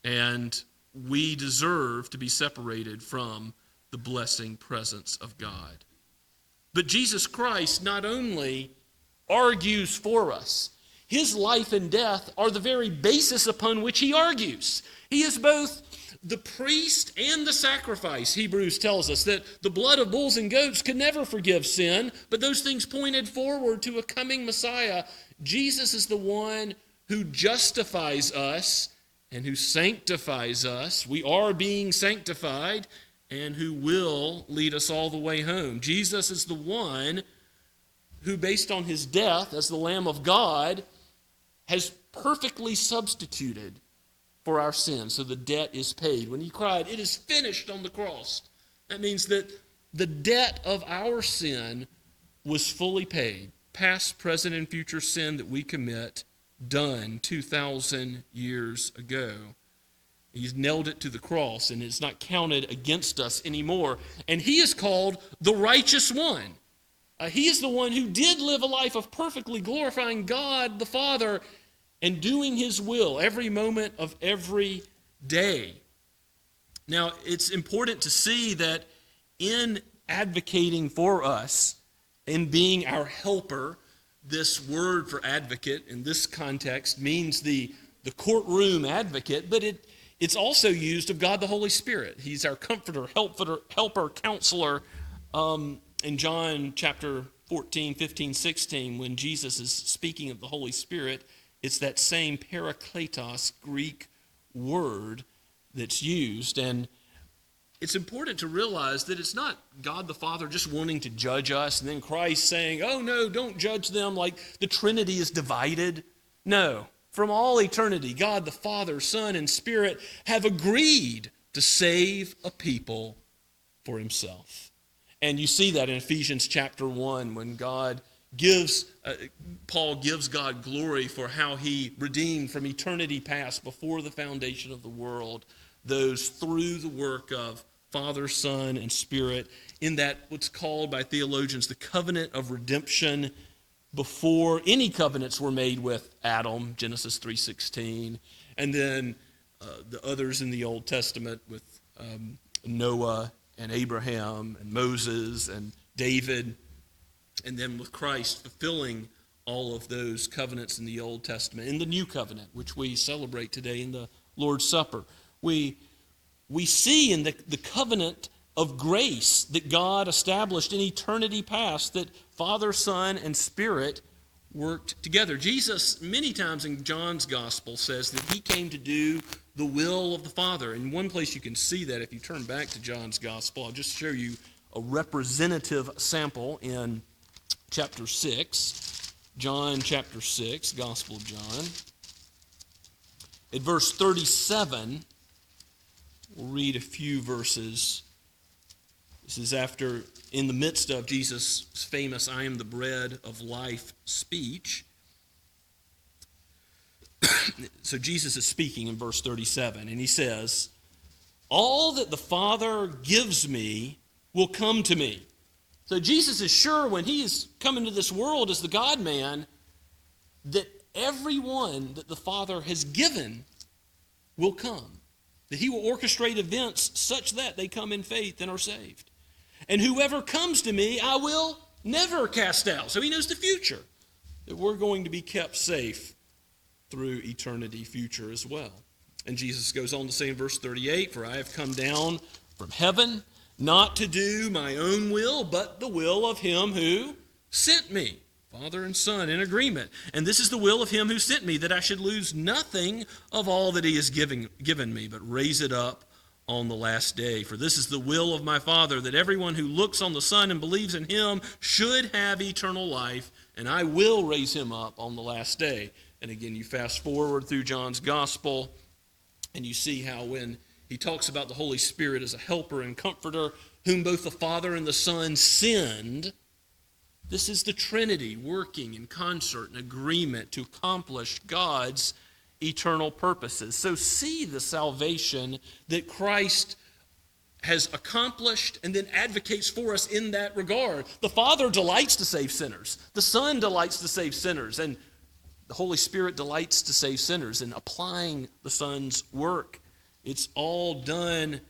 And we deserve to be separated from the blessing presence of God. But Jesus Christ not only argues for us, his life and death are the very basis upon which he argues. He is both the priest and the sacrifice. Hebrews tells us that the blood of bulls and goats could never forgive sin, but those things pointed forward to a coming Messiah. Jesus is the one who justifies us and who sanctifies us. We are being sanctified, and who will lead us all the way home. Jesus is the one who, based on his death as the Lamb of God, has perfectly substituted for our sins, so the debt is paid. When he cried, "It is finished," on the cross, that means that the debt of our sin was fully paid. Past, present, and future sin that we commit, done 2,000 years ago. He's nailed it to the cross, and it's not counted against us anymore. And he is called the righteous one. He is the one who did live a life of perfectly glorifying God the Father and doing his will every moment of every day. Now, it's important to see that in advocating for us, in being our helper, this word for advocate in this context means the courtroom advocate, but it's also used of God the Holy Spirit. He's our comforter, helper, counselor. In John chapter 14, 15, 16, when Jesus is speaking of the Holy Spirit, it's that same parakletos Greek word that's used. And it's important to realize that it's not God the Father just wanting to judge us and then Christ saying, "Oh no, don't judge them," like the Trinity is divided. No. From all eternity, God the Father, Son, and Spirit have agreed to save a people for himself. And you see that in Ephesians chapter 1 when Paul gives God glory for how he redeemed from eternity past, before the foundation of the world, those through the work of Father, Son, and Spirit, in that what's called by theologians the covenant of redemption, before any covenants were made with Adam, Genesis 3:16, and then the others in the Old Testament with Noah and Abraham and Moses and David, and then with Christ fulfilling all of those covenants in the Old Testament. In the New Covenant, which we celebrate today in the Lord's Supper, we see in the covenant of grace that God established in eternity past that Father, Son, and Spirit worked together. Jesus, many times in John's Gospel, says that he came to do the will of the Father. In one place you can see that if you turn back to John's Gospel. I'll just show you a representative sample in chapter 6. John chapter 6, Gospel of John. At verse 37, we'll read a few verses. This is after, in the midst of Jesus' famous "I am the bread of life" speech. So Jesus is speaking in verse 37, and he says, "All that the Father gives me will come to me." So Jesus is sure when he is coming to this world as the God-man that everyone that the Father has given will come. That he will orchestrate events such that they come in faith and are saved. "And whoever comes to me, I will never cast out." So he knows the future, that we're going to be kept safe through eternity future as well. And Jesus goes on to say in verse 38, "For I have come down from heaven, not to do my own will, but the will of him who sent me." Father and Son in agreement. "And this is the will of him who sent me, that I should lose nothing of all that he has given me, but raise it up on the last day. For this is the will of my Father, that everyone who looks on the Son and believes in him should have eternal life, and I will raise him up on the last day." And again, you fast forward through John's Gospel, and you see how when he talks about the Holy Spirit as a helper and comforter, whom both the Father and the Son send, this is the Trinity working in concert and agreement to accomplish God's eternal purposes. So see the salvation that Christ has accomplished and then advocates for us in that regard. The Father delights to save sinners. The Son delights to save sinners. And the Holy Spirit delights to save sinners. And applying the Son's work, it's all done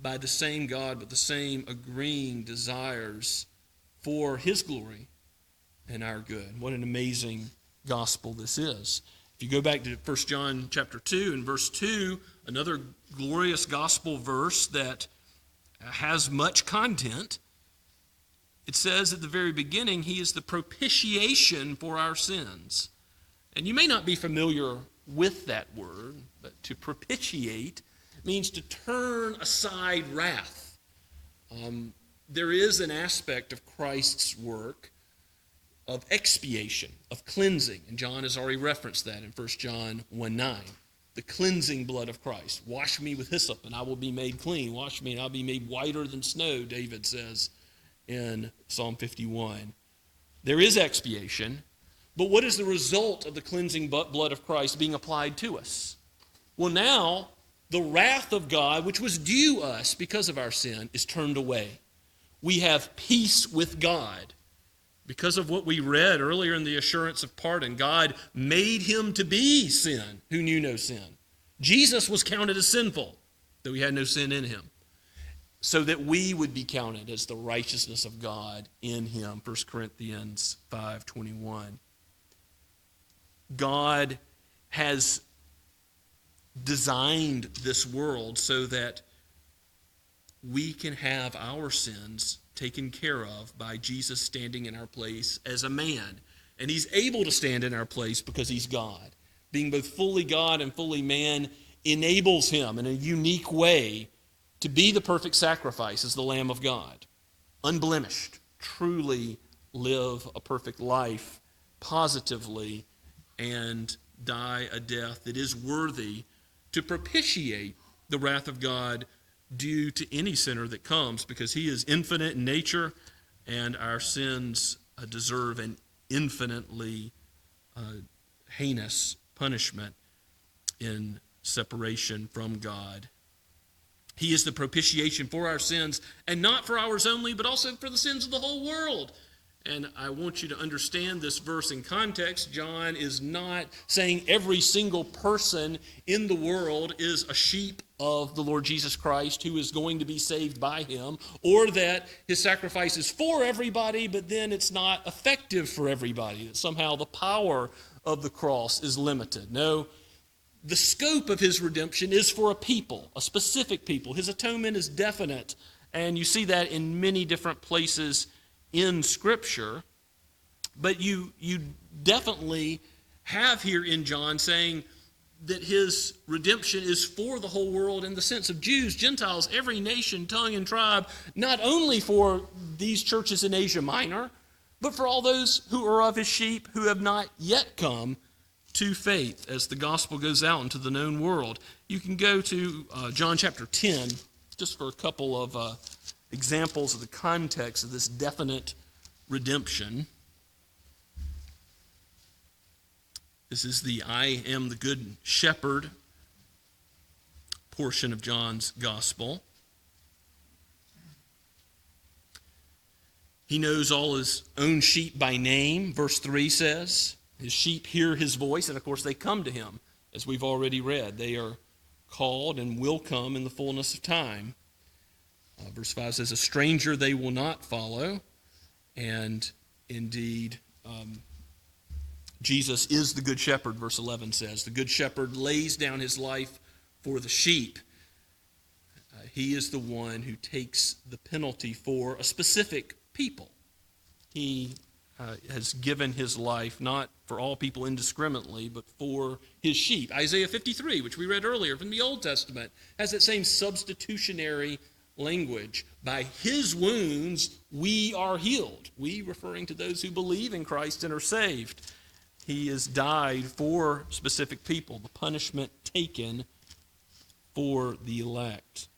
by the same God, but the same agreeing desires for his glory and our good. What an amazing gospel this is. If you go back to 1 John chapter 2 and verse 2, another glorious gospel verse that has much content, it says at the very beginning, he is the propitiation for our sins. And you may not be familiar with that word, but to propitiate means to turn aside wrath. There is an aspect of Christ's work of expiation, of cleansing. And John has already referenced that in 1 John 1:9. The cleansing blood of Christ. "Wash me with hyssop, and I will be made clean. Wash me, and I'll be made whiter than snow," David says in Psalm 51. There is expiation, but what is the result of the cleansing blood of Christ being applied to us? Well, now, the wrath of God, which was due us because of our sin, is turned away. We have peace with God. Because of what we read earlier in the assurance of pardon, God made him to be sin who knew no sin. Jesus was counted as sinful, though he had no sin in him, so that we would be counted as the righteousness of God in him. 1 Corinthians 5:21. God has designed this world so that we can have our sins taken care of by Jesus standing in our place as a man. And he's able to stand in our place because he's God. Being both fully God and fully man enables him in a unique way to be the perfect sacrifice as the Lamb of God. Unblemished, truly live a perfect life positively and die a death that is worthy to propitiate the wrath of God due to any sinner that comes, because he is infinite in nature and our sins deserve an infinitely heinous punishment in separation from God. He is the propitiation for our sins, and not for ours only, but also for the sins of the whole world. And I want you to understand this verse in context. John is not saying every single person in the world is a sheep of the Lord Jesus Christ who is going to be saved by him, or that his sacrifice is for everybody, but then it's not effective for everybody, that somehow the power of the cross is limited. No, the scope of his redemption is for a people, a specific people. His atonement is definite, and you see that in many different places in Scripture. But you definitely have here in John saying that his redemption is for the whole world in the sense of Jews, Gentiles, every nation, tongue, and tribe, not only for these churches in Asia Minor, but for all those who are of his sheep who have not yet come to faith as the gospel goes out into the known world. You can go to John chapter 10 just for a couple of examples of the context of this definite redemption. This is the I am the good shepherd portion of John's gospel. He knows all his own sheep by name, verse 3 says. His sheep hear his voice, and of course they come to him, as we've already read. They are called and will come in the fullness of time. Verse 5 says, a stranger they will not follow. And indeed, Jesus is the good shepherd, verse 11 says. The good shepherd lays down his life for the sheep. He is the one who takes the penalty for a specific people. He has given his life not for all people indiscriminately, but for his sheep. Isaiah 53, which we read earlier from the Old Testament, has that same substitutionary language. By his wounds we are healed. We referring to those who believe in Christ and are saved. He has died for specific people, the punishment taken for the elect.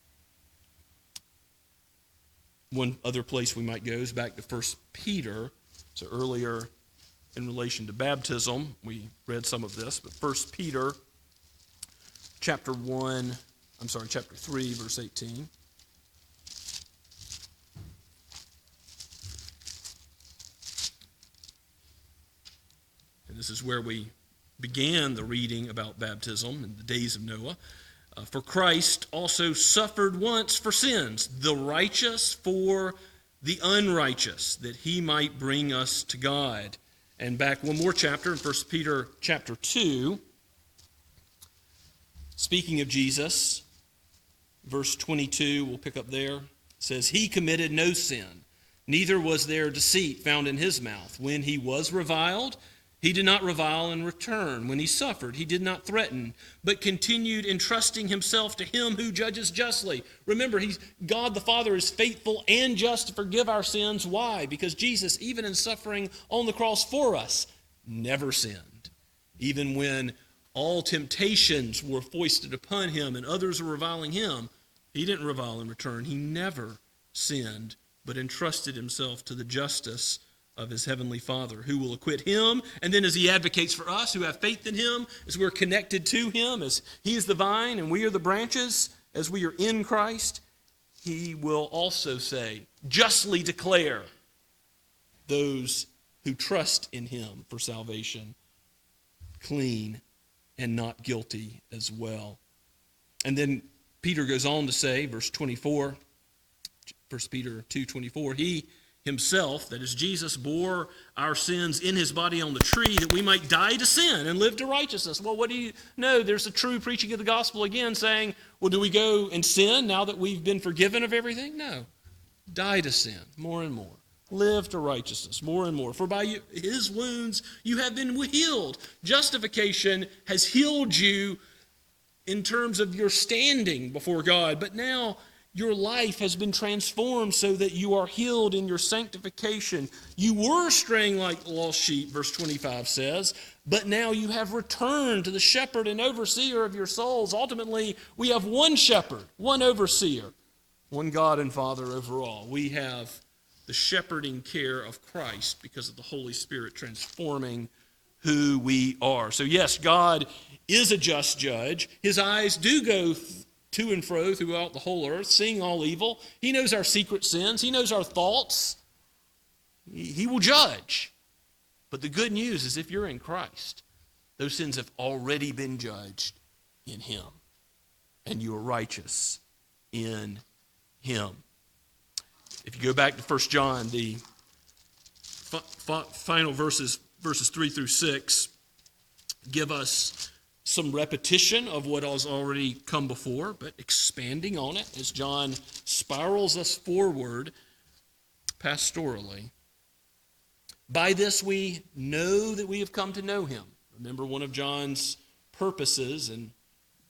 One other place we might go is back to 1 Peter. So earlier in relation to baptism, we read some of this, but 1 Peter chapter 3, verse 18. And this is where we began the reading about baptism in the days of Noah. For Christ also suffered once for sins, the righteous for the unrighteous, that he might bring us to God. And back one more chapter in 1 Peter chapter 2, speaking of Jesus, verse 22, we'll pick up there, says, he committed no sin, neither was there deceit found in his mouth. When he was reviled, he did not revile in return. When he suffered, he did not threaten, but continued entrusting himself to him who judges justly. Remember, God the Father is faithful and just to forgive our sins. Why? Because Jesus, even in suffering on the cross for us, never sinned. Even when all temptations were foisted upon him and others were reviling him, he didn't revile in return. He never sinned, but entrusted himself to the justice of his heavenly Father, who will acquit him. And then as he advocates for us who have faith in him, as we're connected to him, as he is the vine and we are the branches, as we are in Christ, he will also say, justly declare those who trust in him for salvation clean and not guilty as well. And then Peter goes on to say, verse 24, 1 Peter 2:24, he himself, that is Jesus, bore our sins in his body on the tree that we might die to sin and live to righteousness. Well, what do you know? There's a true preaching of the gospel again saying, well, do we go and sin now that we've been forgiven of everything? No. Die to sin more and more. Live to righteousness more and more. For by his wounds you have been healed. Justification has healed you in terms of your standing before God. But now your life has been transformed so that you are healed in your sanctification. You were straying like lost sheep, verse 25 says, but now you have returned to the shepherd and overseer of your souls. Ultimately, we have one shepherd, one overseer, one God and Father over all. We have the shepherding care of Christ because of the Holy Spirit transforming who we are. So yes, God is a just judge. His eyes do go to and fro throughout the whole earth, seeing all evil. He knows our secret sins. He knows our thoughts. He will judge. But the good news is if you're in Christ, those sins have already been judged in him, and you are righteous in him. If you go back to 1 John, the final verses 3 through 6, give us some repetition of what has already come before, but expanding on it as John spirals us forward pastorally. By this we know that we have come to know him. Remember, one of John's purposes in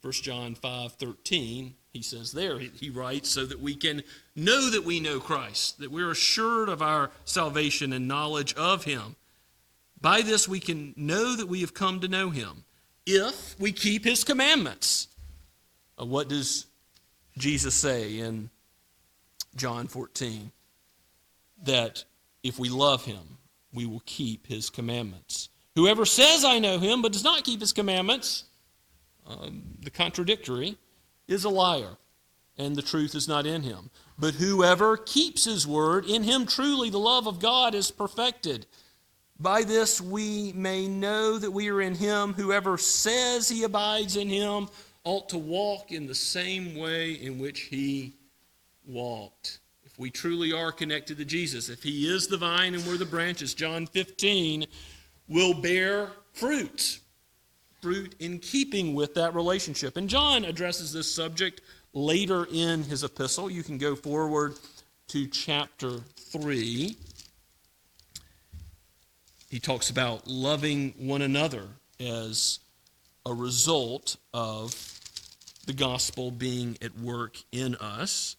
1 John 5:13, he says there, he writes, so that we can know that we know Christ, that we're assured of our salvation and knowledge of him. By this we can know that we have come to know him, if we keep his commandments. What does Jesus say in John 14? That if we love him, we will keep his commandments. Whoever says, I know him, but does not keep his commandments, the contradictory, is a liar, and the truth is not in him. But whoever keeps his word, in him truly the love of God is perfected. By this we may know that we are in him. Whoever says he abides in him ought to walk in the same way in which he walked. If we truly are connected to Jesus, if he is the vine and we're the branches, John 15, will bear fruit in keeping with that relationship. And John addresses this subject later in his epistle. You can go forward to chapter 3. He talks about loving one another as a result of the gospel being at work in us.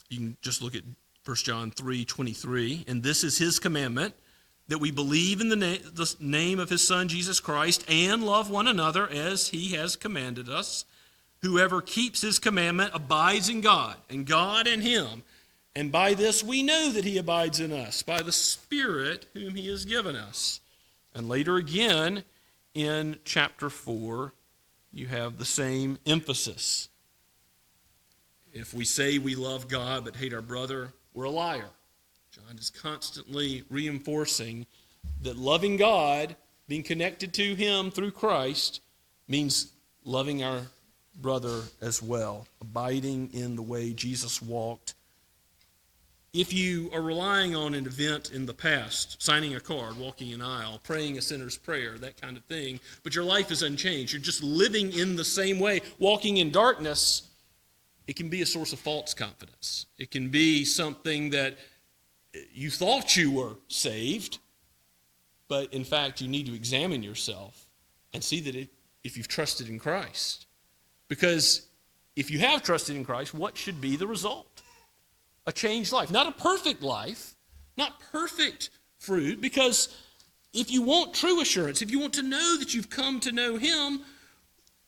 You can just look at 1 John 3:23. And this is his commandment, that we believe in the name of his Son, Jesus Christ, and love one another as he has commanded us. Whoever keeps his commandment abides in God, and God in him. And by this we know that he abides in us, by the Spirit whom he has given us. And later again, in chapter 4, you have the same emphasis. If we say we love God but hate our brother, we're a liar. John is constantly reinforcing that loving God, being connected to him through Christ, means loving our brother as well, abiding in the way Jesus walked. If you are relying on an event in the past, signing a card, walking an aisle, praying a sinner's prayer, that kind of thing, but your life is unchanged, you're just living in the same way, walking in darkness, it can be a source of false confidence. It can be something that you thought you were saved, but in fact you need to examine yourself and see that if you've trusted in Christ. Because if you have trusted in Christ, what should be the result? A changed life. Not a perfect life, not perfect fruit, because if you want true assurance, if you want to know that you've come to know him,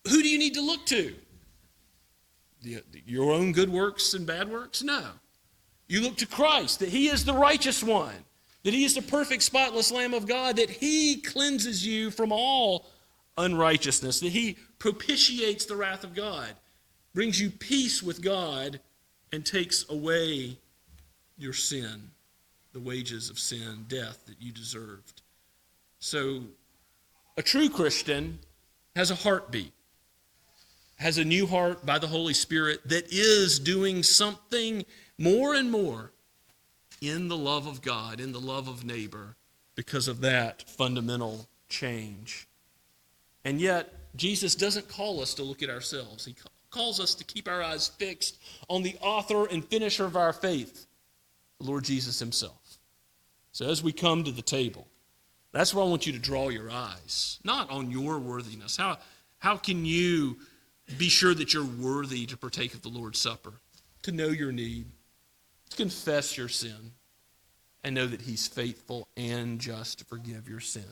who do you need to look to? Your own good works and bad works? No. You look to Christ, that he is the righteous one, that he is the perfect, spotless Lamb of God, that he cleanses you from all unrighteousness, that he propitiates the wrath of God, brings you peace with God, and takes away your sin, the wages of sin, death that you deserved. So a true Christian has a heartbeat, has a new heart by the Holy Spirit that is doing something more and more in the love of God, in the love of neighbor, because of that fundamental change. And yet, Jesus doesn't call us to look at ourselves. He calls us to keep our eyes fixed on the author and finisher of our faith, the Lord Jesus himself. So as we come to the table, that's where I want you to draw your eyes, not on your worthiness. How can you be sure that you're worthy to partake of the Lord's Supper, to know your need, to confess your sin, and know that he's faithful and just to forgive your sin.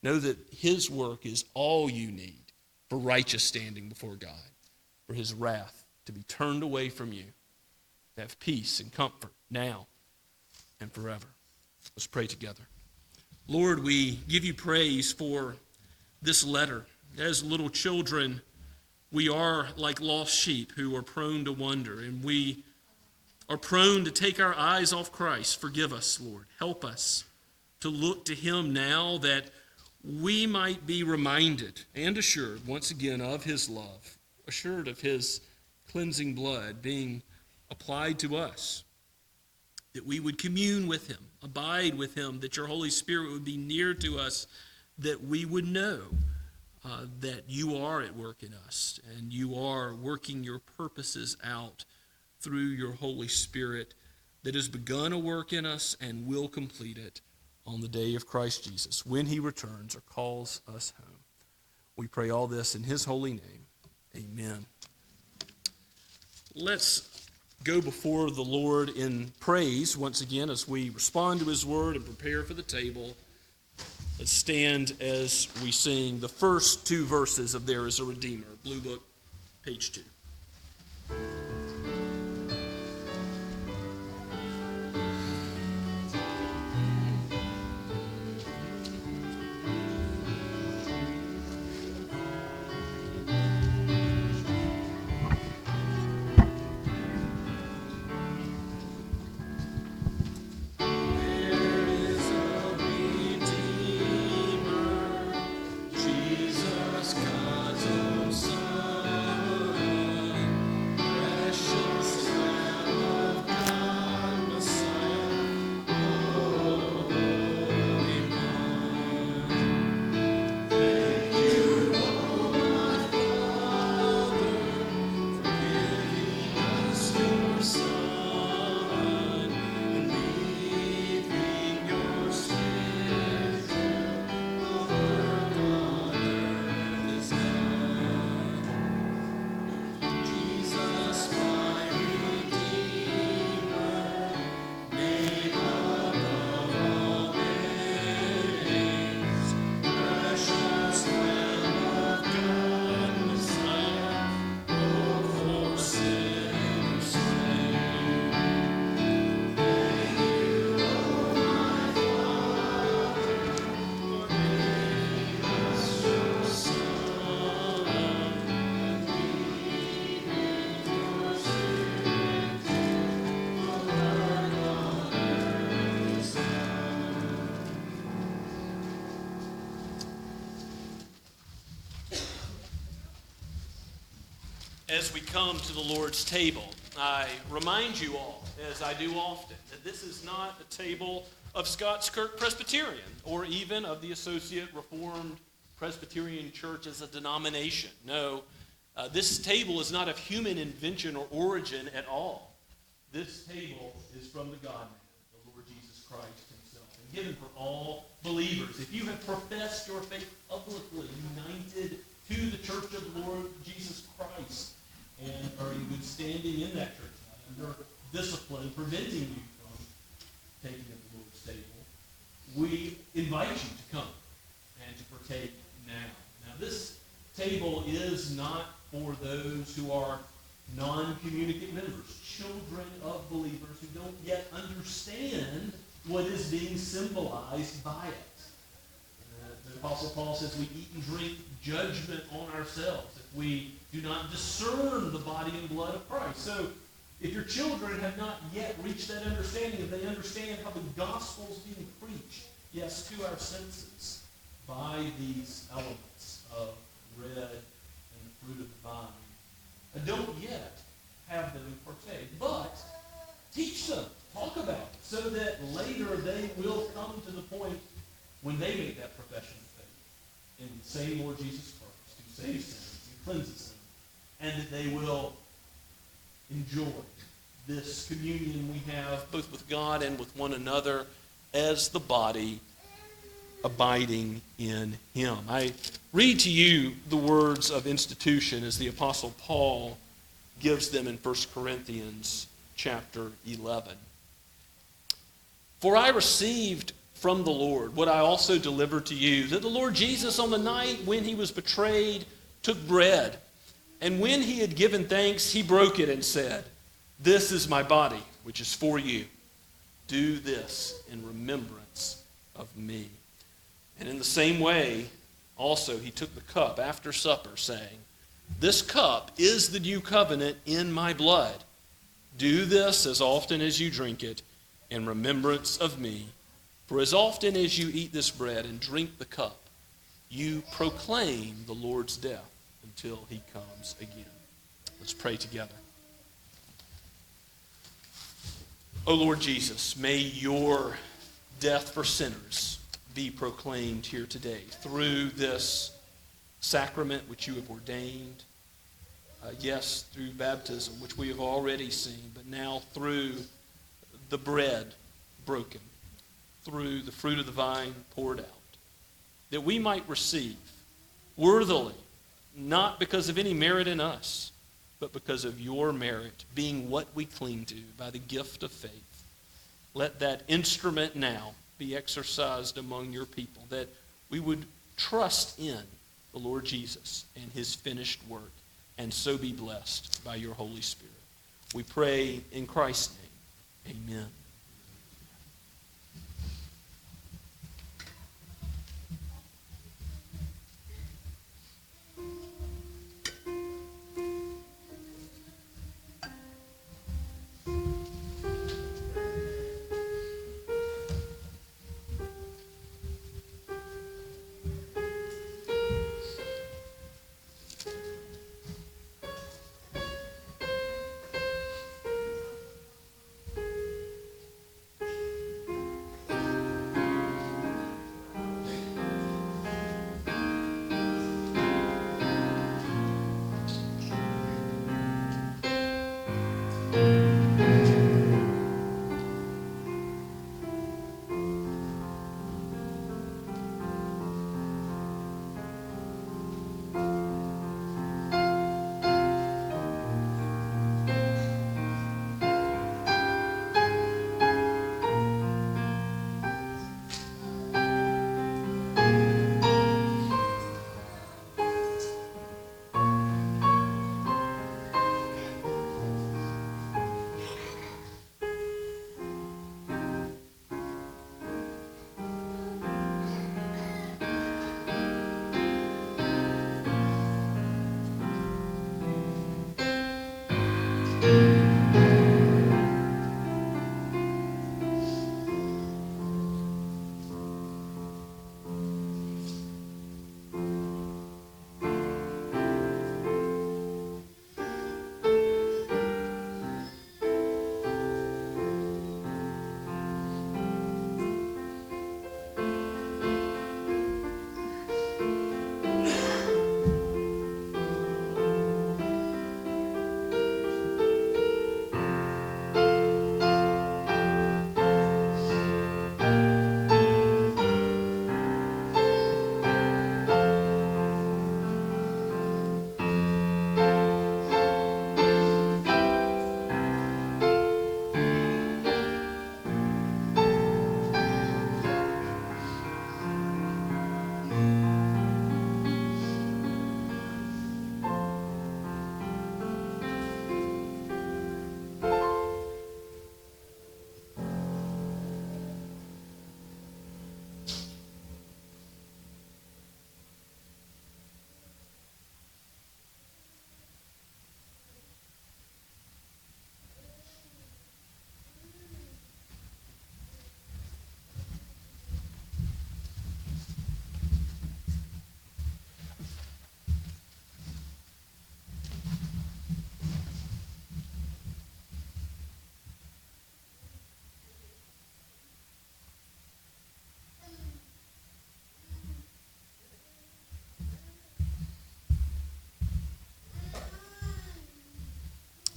Know that his work is all you need for righteous standing before God, for his wrath to be turned away from you, to have peace and comfort now and forever. Let's pray together. Lord, we give you praise for this letter. As little children, we are like lost sheep who are prone to wander, and we are prone to take our eyes off Christ. Forgive us, Lord. Help us to look to him now, that we might be reminded and assured once again of his love, assured of his cleansing blood being applied to us, that we would commune with him, abide with him, that your Holy Spirit would be near to us, that we would know that you are at work in us, and you are working your purposes out through your Holy Spirit that has begun a work in us and will complete it on the day of Christ Jesus, when he returns or calls us home. We pray all this in his holy name. Amen. Let's go before the Lord in praise once again as we respond to his word and prepare for the table. Let's stand as we sing the first two verses of There Is a Redeemer, Blue Book, page 2. As we come to the Lord's table, I remind you all, as I do often, that this is not a table of Scots Kirk Presbyterian or even of the Associate Reformed Presbyterian Church as a denomination. No, this table is not of human invention or origin at all. This table is from the God-man, the Lord Jesus Christ himself, and given for all believers. If you have professed your faith publicly, united to the church of the Lord Jesus Christ, and are in good standing in that church, not under discipline preventing you from taking of the Lord's table, we invite you to come and to partake now. Now, this table is not for those who are non-communicant members, children of believers who don't yet understand what is being symbolized by it. The Apostle Paul says we eat and drink judgment on ourselves if we do not discern the body and blood of Christ. So if your children have not yet reached that understanding, if they understand how the gospel is being preached, yes, to our senses, by these elements of bread and the fruit of the vine, and don't yet have them partake, but teach them, talk about it, so that later they will come to the point when they make that profession of faith in the same Lord Jesus Christ, who saves sinners and cleanses them, and that they will enjoy this communion we have both with God and with one another as the body abiding in him. I read to you the words of institution as the Apostle Paul gives them in 1 Corinthians chapter 11. For I received from the Lord what I also delivered to you, that the Lord Jesus on the night when he was betrayed took bread, and when he had given thanks, he broke it and said, "This is my body, which is for you. Do this in remembrance of me." And in the same way, also he took the cup after supper, saying, "This cup is the new covenant in my blood. Do this as often as you drink it in remembrance of me. For as often as you eat this bread and drink the cup, you proclaim the Lord's death until he comes again." Let's pray together. O Lord Jesus, may your death for sinners be proclaimed here today through this sacrament which you have ordained. Yes, through baptism, which we have already seen, but now through the bread broken, through the fruit of the vine poured out, that we might receive worthily, not because of any merit in us, but because of your merit, being what we cling to by the gift of faith. Let that instrument now be exercised among your people, that we would trust in the Lord Jesus and his finished work, and so be blessed by your Holy Spirit. We pray in Christ's name. Amen.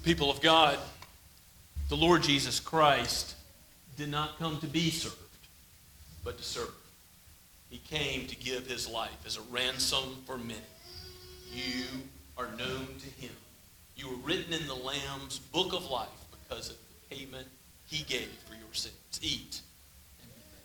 People of God, the Lord Jesus Christ did not come to be served, but to serve. He came to give his life as a ransom for many. You are known to him. You were written in the Lamb's book of life because of the payment he gave for your sins. Eat and be filled.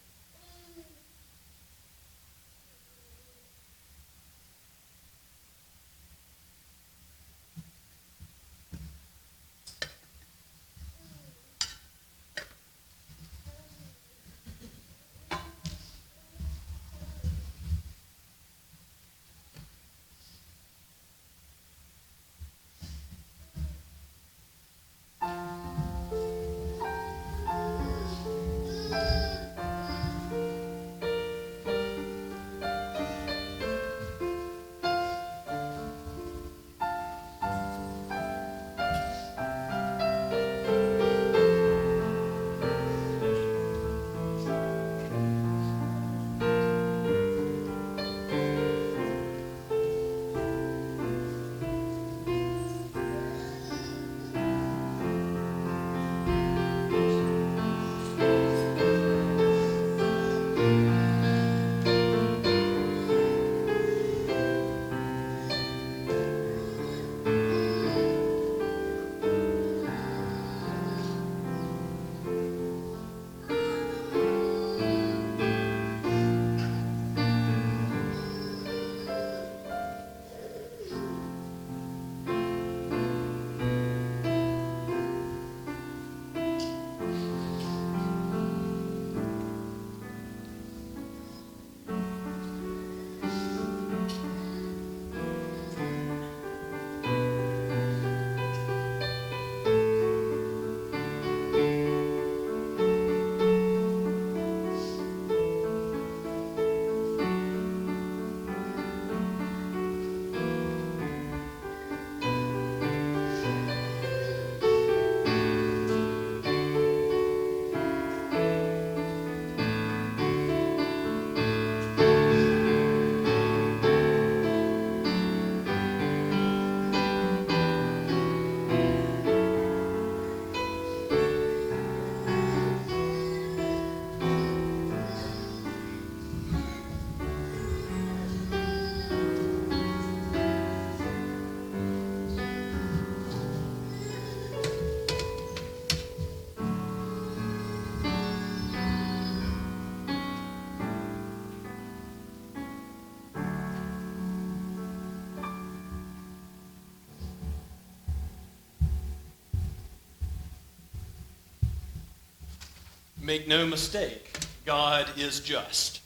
Make no mistake, God is just,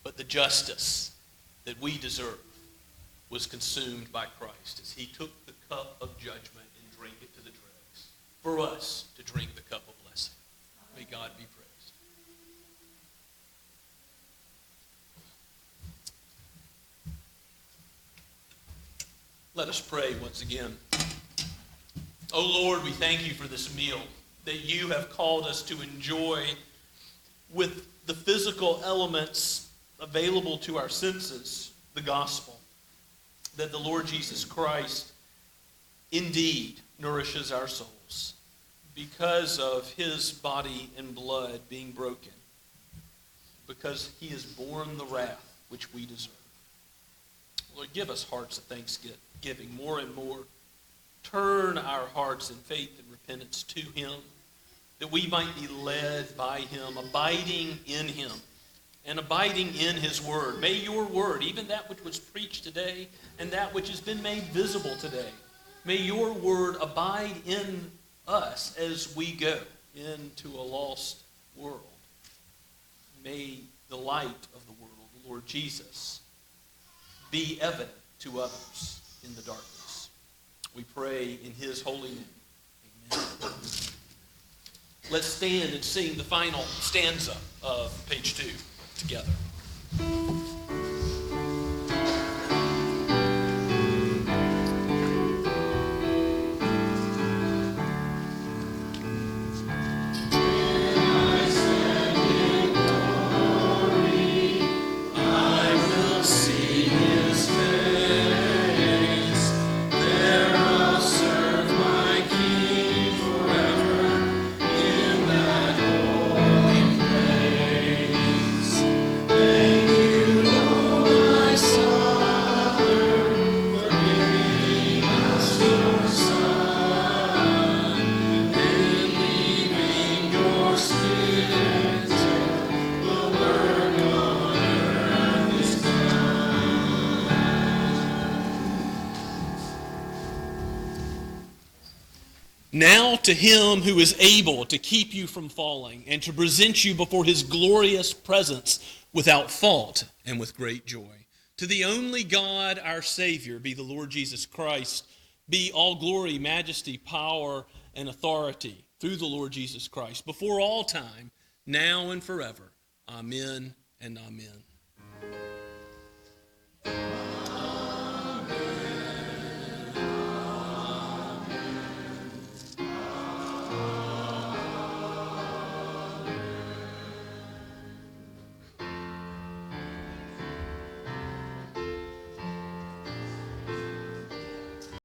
but the justice that we deserve was consumed by Christ as he took the cup of judgment and drank it to the dregs for us to drink the cup of blessing. May God be praised. Let us pray once again. Oh Lord, we thank you for this meal that you have called us to enjoy with the physical elements available to our senses, the gospel, that the Lord Jesus Christ indeed nourishes our souls because of his body and blood being broken, because he has borne the wrath which we deserve. Lord, give us hearts of thanksgiving more and more. Turn our hearts in faith and repentance to him, that we might be led by him, abiding in him, and abiding in his word. May your word, even that which was preached today and that which has been made visible today, may your word abide in us as we go into a lost world. May the light of the world, the Lord Jesus, be evident to others in the darkness. We pray in his holy name. Amen. Let's stand and sing the final stanza of page 2 together. Now to him who is able to keep you from falling and to present you before his glorious presence without fault and with great joy. To the only God, our Savior, be the Lord Jesus Christ, be all glory, majesty, power, and authority through the Lord Jesus Christ, before all time, now and forever. Amen and amen.